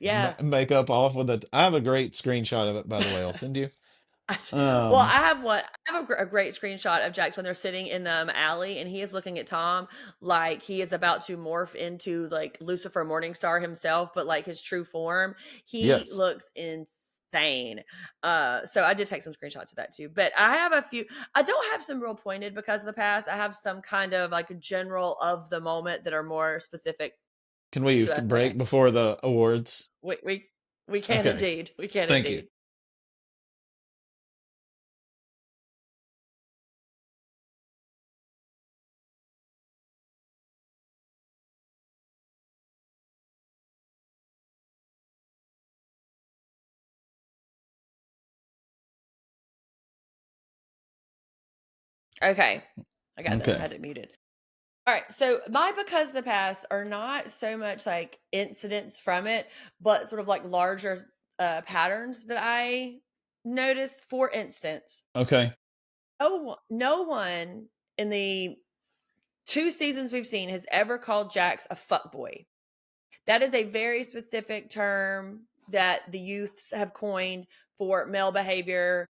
Yeah. makeup off with it. I have a great screenshot of it, by the way. I'll send you. Well, Um, I have one. I have a great screenshot of Jax when they're sitting in the alley, and he is looking at Tom like he is about to morph into like Lucifer Morningstar himself, but like his true form. He yes. looks insane. So I did take some screenshots of that too. But I have a few. I don't have some real pointed because of the past. I have some kind of like a general of the moment that are more specific Can we to us break women. before the awards? We we we can Okay. indeed. We can Thank you. indeed. Okay. I got that. I Okay. had it muted. All right. So my because of the past are not so much like incidents from it, but sort of like larger patterns that I noticed. For instance, Okay. no one in the two seasons we've seen has ever called Jax a fuckboy. That is a very specific term that the youths have coined for male behavior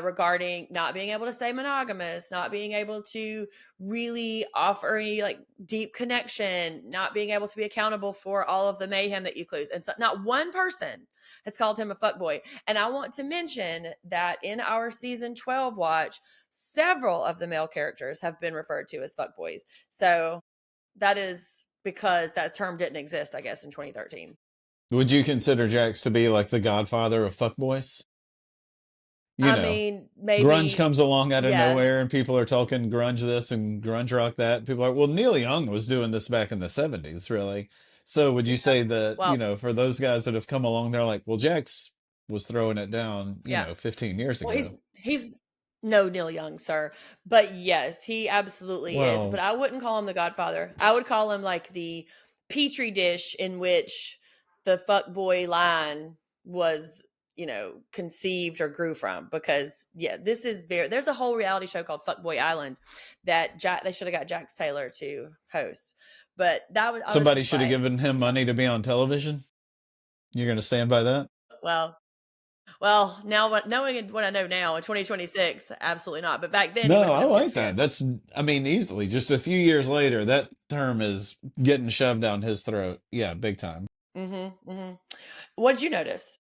regarding not being able to stay monogamous, not being able to really offer any like deep connection, not being able to be accountable for all of the mayhem that you cause. And so not one person has called him a fuckboy. And I want to mention that in our season 12 watch, several of the male characters have been referred to as fuckboys. So that is because that term didn't exist, I guess, in 2013. Would you consider Jax to be like the godfather of fuckboys? You I know, mean, grunge maybe comes along out of nowhere yes. and people are talking grunge this and grunge rock that. People are, well, Neil Young was doing this back in the 70s, really. So would you Yeah. say that, Well, for those guys that have come along, they're like, well, Jax was throwing it down, yeah. 15 years Well, ago. he's no Neil Young, sir. But yes, he absolutely is. But Well, I wouldn't call him the Godfather. I would call him like the petri dish in which the fuckboy line was, conceived or grew from. Because yeah, this is very. There's a whole reality show called Fuckboy Island that they should have got Jax Taylor to host. But I was somebody just should have like, given him money to be on television. You're going to stand by that? well, now knowing what I know now in 2026, absolutely not. But back then, he No, would have I been a big like that. shit. That's, I mean, easily just a few years later, that term is getting shoved down his throat. Yeah, big time. Mm-hmm. What did you notice?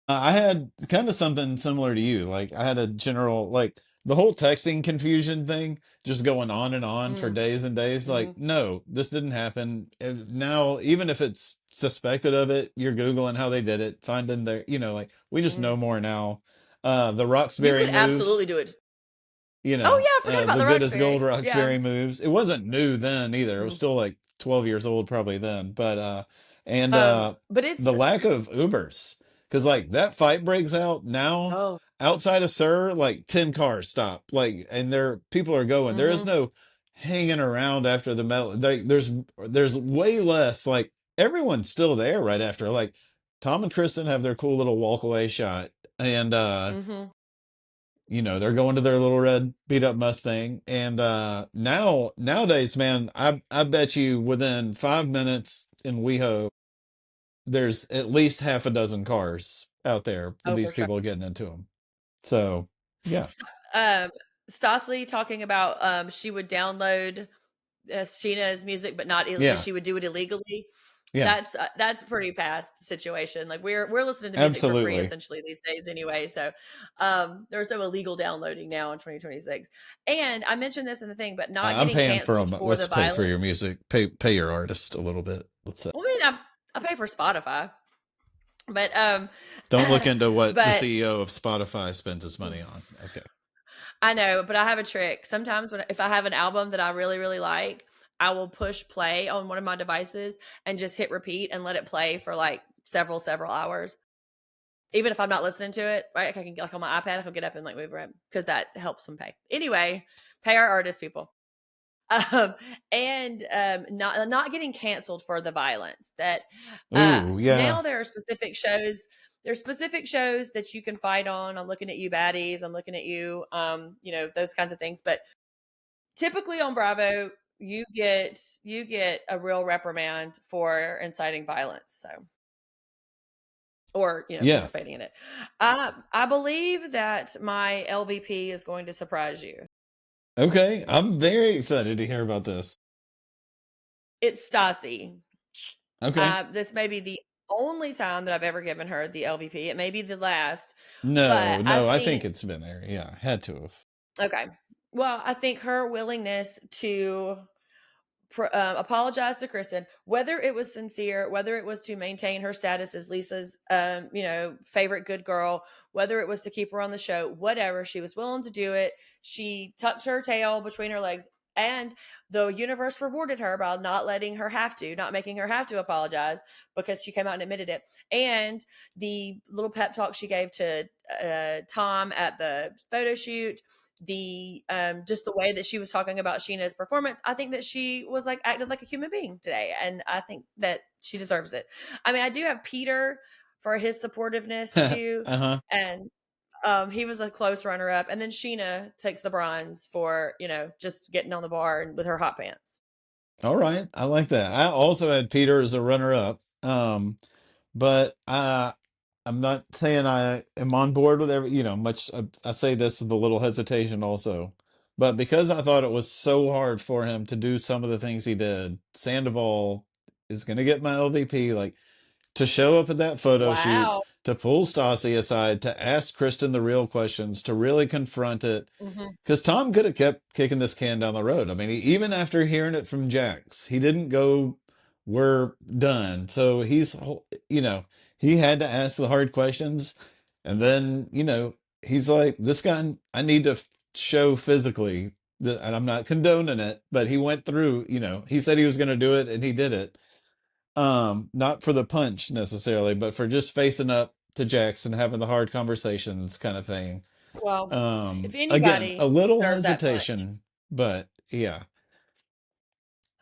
I had kind of something similar to you. Like I had a general like the whole texting confusion thing, just going on and on for Mm, days and days. Like, mhm, no, this didn't happen. Now, even if it's suspected of it, you're Googling how they did it, finding their, like, we just mhm. know more now. The You Roxbury could moves, absolutely do it. Oh, yeah, I forgot about the the good as gold Roxbury. Yeah. Roxbury moves. It wasn't new then either. It was Mhm. still like 12 years old probably then. And But it's the lack of Ubers, because like that fight breaks out now oh, outside of Sir, like 10 cars stop, like, and there people are going. There is mhm. no hanging around after the metal. There's way less. Like everyone's still there right after. Like Tom and Kristen have their cool little walk away shot, and Mhm. they're going to their little red beat up Mustang. And nowadays, man, I bet you within 5 minutes in WeHo, there's at least half a dozen cars out there with Oh, these for sure. people getting into them. So yeah, St Stassi talking about, she would download, Sheena's music, but not ill but yeah, she would do it illegally. yeah, That's a pretty past situation. Like, we're listening to music for free absolutely. essentially these days anyway, so, there's no illegal downloading now in 2026. And I mentioned this in the thing, but not I'm getting paying for canceled them. for the Let's pay for your violence. music. Pay your artist a little bit. Let's say. I mean, I pay for Spotify, but, Don't look into what the but CEO of Spotify spends his money on. Okay. I know, but I have a trick. Sometimes if I have an album that I really, really like, I will push play on one of my devices and just hit repeat and let it play for like several hours. Even if I'm not listening to it, right? Like I can, like on my iPad, I can get up and like move around because that helps them pay. Anyway, pay our artist people. Um, and not getting canceled for the violence. That Ooh, yeah, now there are specific shows. There's specific shows that you can fight on. I'm looking at you, baddies. I'm looking at you. Those kinds of things. But typically on Bravo, you get a real reprimand for inciting violence. So, or yeah. participating in it. I believe that my LVP is going to surprise you. Okay, I'm very excited to hear about this. It's Stassi. Okay. This may be the only time that I've ever given her the LVP. It may be the last, No, but I no, I think think it's been there. Yeah, had to have. okay. Well, I think her willingness to apologize to Kristen, whether it was sincere, whether it was to maintain her status as Lisa's, favorite good girl, whether it was to keep her on the show, whatever, she was willing to do it. She tucked her tail between her legs, and the universe rewarded her by not making her have to apologize because she came out and admitted it. And the little pep talk she gave to Tom at the photo shoot, the just the way that she was talking about Sheena's performance, I think that she was like acted like a human being today, and I think that she deserves it. I mean, I do have Peter for his supportiveness too, Uh-huh. and he was a close runner up, and then Sheena takes the bronze for just getting on the bar and with her hot pants. All right. I like that. I also had Peter as a runner up. But I'm not saying I am on board with every, much. I say this with a little hesitation also. But because I thought it was so hard for him to do some of the things he did, Sandoval is going to get my LVP. Like, to show up at that photo shoot, Wow. to pull Stassi aside, to ask Kristen the real questions, to really confront it. Hmm. Because Tom could have kept kicking this can down the road. I mean, even after hearing it from Jax, he didn't go, we're done. So you know, he had to ask the hard questions. And then, he's like, this guy, I need to show physically that, and I'm not condoning it, but he went through, he said he was going to do it and he did it. Not for the punch necessarily, but for just facing up to Jackson, having the hard conversations kind of thing. Well, if Again, a anybody little deserved that punch, hesitation, but yeah.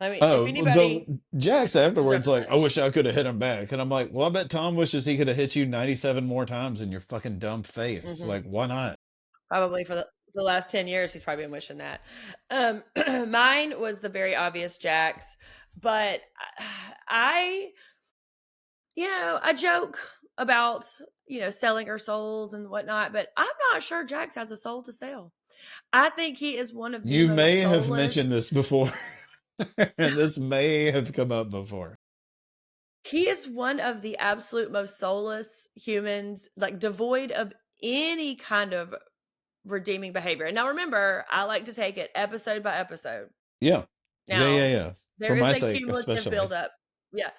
I mean, if Oh, the anybody Jax deserved afterwards, a like, I punch. wish I could have hit him back. And I'm like, well, I bet Tom wishes he could have hit you 97 more times in your fucking dumb face. Hmm. Like, why not? Probably for the last 10 years, he's probably been wishing that. Um, Mine was the very obvious Jax, but I, I joke about, selling our souls and whatnot, but I'm not sure Jax has a soul to sell. I think he is one of the You may most have soulless. mentioned this before, and this may have come up before. He is one of the absolute most soulless humans, like devoid of any kind of redeeming behavior. And now remember, I like to take it episode by episode. Yeah. Yeah, yeah, Now, yeah. For there is my a sake, cumulative especially. buildup. Yeah.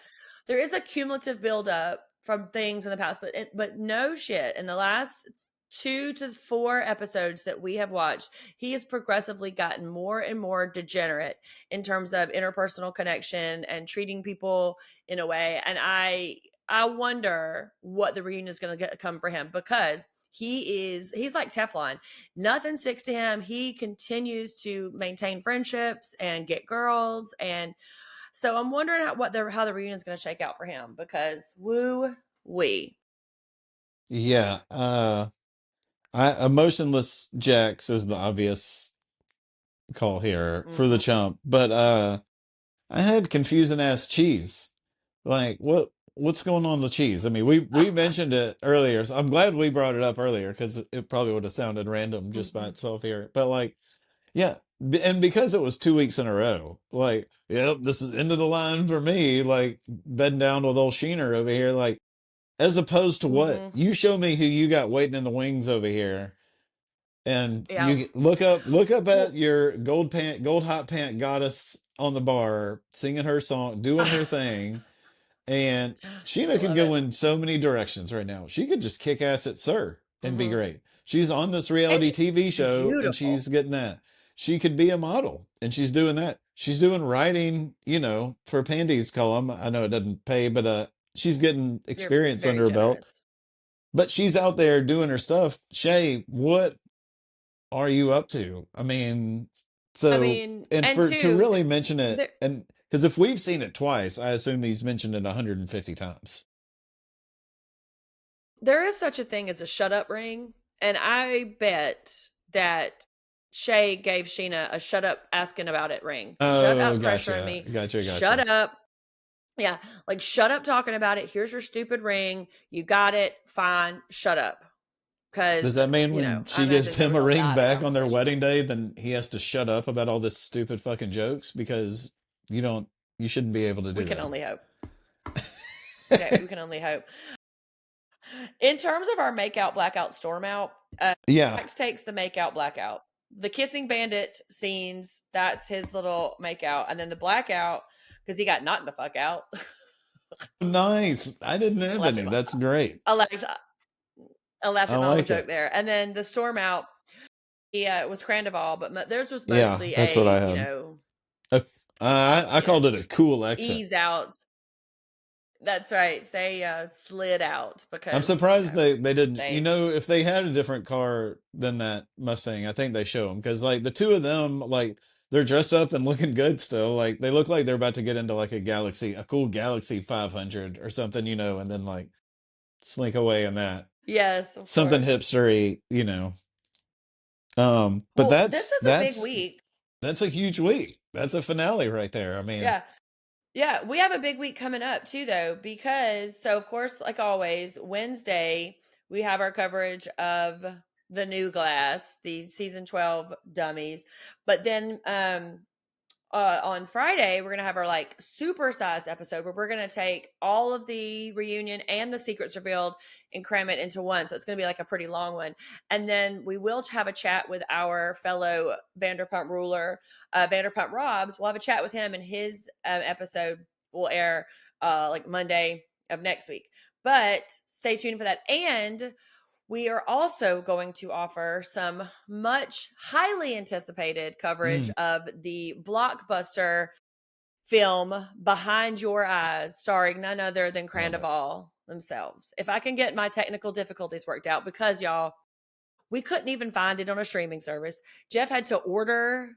There is a cumulative buildup from things in the past, but no shit. In the last 2 to 4 episodes that we have watched, he has progressively gotten more and more degenerate in terms of interpersonal connection and treating people in a way. And I wonder what the reunion is going to come for him, because he's like Teflon. Nothing sticks to him. He continues to maintain friendships and get girls, and so I'm wondering how the reunion is going to shake out for him, because woo wee. Yeah. Emotionless Jax is the obvious call here for the Mm-hmm. chump, but I had confusing ass cheese. Like what's going on with cheese? I mean, we mentioned it earlier. So I'm glad we brought it up earlier because it probably would have sounded random just by Mm-hmm. itself here. But like, yeah, and because it was 2 weeks in a row, like, yep, this is end of the line for me. Like bedding down with old Sheener over here. Like, as opposed to what Mm-hmm. you show me who you got waiting in the wings over here, and Yeah. you look up at Well, your gold hot pant goddess on the bar singing her song, doing her thing. And I Sheena could love go it. in so many directions right now. She could just kick ass at Sir and be Mm-hmm. great. She's on this And reality she's TV show and beautiful. she's getting that. She could be a model and she's doing that. She's doing writing, for Pandy's column. I know it doesn't pay, but she's getting You're experience very under her belt. generous. But she's out there doing her stuff. Shay, what are you up to? I mean, I so mean, and and for to two, really mention it, there, and because if we've seen it twice, I assume he's mentioned it 150 times. there is such a thing as a shut up ring. And I bet that Shay gave Sheena a shut up asking about it ring. Shut Oh, up pressuring gotcha, me. gotcha, gotcha. Shut up. Yeah, like shut up talking about it. Here's your stupid ring. You got it. Fine. Shut up. Does Cause, that mean when I she gives imagine there him was a a ring lot of back on their conversations. wedding day, then he has to shut up about all this stupid fucking jokes because you don't, you shouldn't be able to We do can that. only hope. Okay, we can only hope. In terms of our make out, blackout, storm out, Yeah, Max takes the make out, blackout. The kissing bandit scenes, that's his little make out. And then the blackout, because he got knocked the fuck out. nice. I didn't have laughed any. at my, That's great. I laughed, I laughed I at my own like joke it. there. And then the storm out, yeah, it was Crandival, but theirs was Yeah, mostly that's what a, I had. Uh, I you know, called it a cool exit. ease out. That's right. They slid out I'm because, surprised they didn't. they, If they had a different car than that Mustang, I think they show them because like the two of them, like they're dressed up and looking good still. Like they look like they're about to get into like a cool Galaxy 500 or something, and then like slink away in that yes, of something course. hipstery. But Well, this that's is a big that's week. that's a huge week. That's a finale right there. I mean, Yeah. Yeah, we have a big week coming up too, though, because so of course, like always, Wednesday we have our coverage of the new glass, the season 12 dummies. But then on Friday, we're gonna have our like supersized episode where we're gonna take all of the reunion and the secrets revealed and cram it into one. So it's gonna be like a pretty long one. And then we will have a chat with our fellow Vanderpump ruler, Vanderpump Robs. We'll have a chat with him, and his episode will air like Monday of next week. But stay tuned for that. And we are also going to offer some much highly anticipated coverage mm, of the blockbuster film Behind Your Eyes, starring none other than love it. Crandival themselves. If I can get my technical difficulties worked out, because y'all, we couldn't even find it on a streaming service. Jeff had to order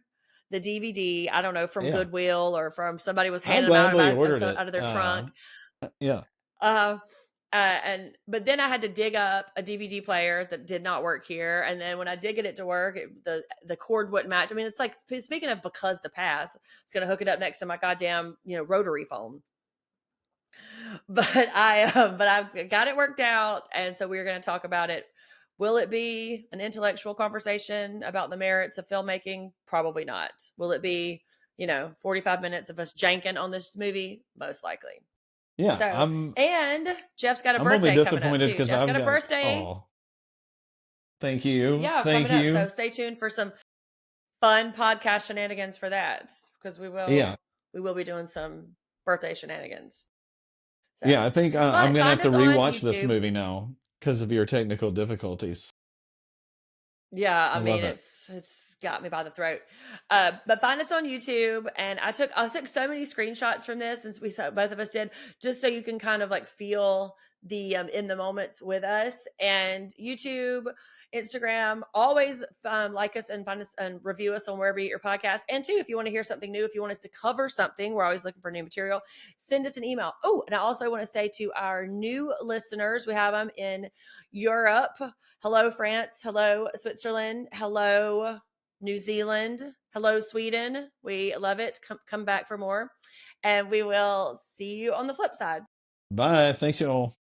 the DVD, I don't know, from Yeah, Goodwill or from somebody was I handing them gladly ordered it. out of their trunk. Yeah. Uh, and but then I had to dig up a DVD player that did not work here, and then when I did get it to work, the cord wouldn't match. I mean, it's like, speaking of because the past, I was going to hook it up next to my goddamn rotary phone, but I got it worked out, and so we're going to talk about it. Will it be an intellectual conversation about the merits of filmmaking? Probably not. Will it be 45 minutes of us janking on this movie? Most likely. Yeah, So, and Jeff's got a I'm only birthday coming up disappointed too. because Jeff's I've got a got birthday. oh Thank you. Yeah, Thank coming up. So you. stay tuned for some fun podcast shenanigans for that, because Yeah. we will be doing some birthday shenanigans. Yeah, So, I think I'm but gonna have find to us on rewatch this YouTube. movie now because of your technical difficulties. Yeah, I I mean love it. it's got me by the throat. But find us on YouTube, and I took so many screenshots from this, since we saw both of us did, just so you can kind of like feel the in the moments with us. And YouTube, Instagram, always like us and find us and review us on wherever you get your podcast. And two, if you want to hear something new, if you want us to cover something, we're always looking for new material. Send us an email. Oh, and I also want to say to our new listeners, we have them in Europe. Hello, France. Hello, Switzerland. Hello, New Zealand. Hello, Sweden. We love it. Come back for more. And we will see you on the flip side. Bye. Thanks, y'all.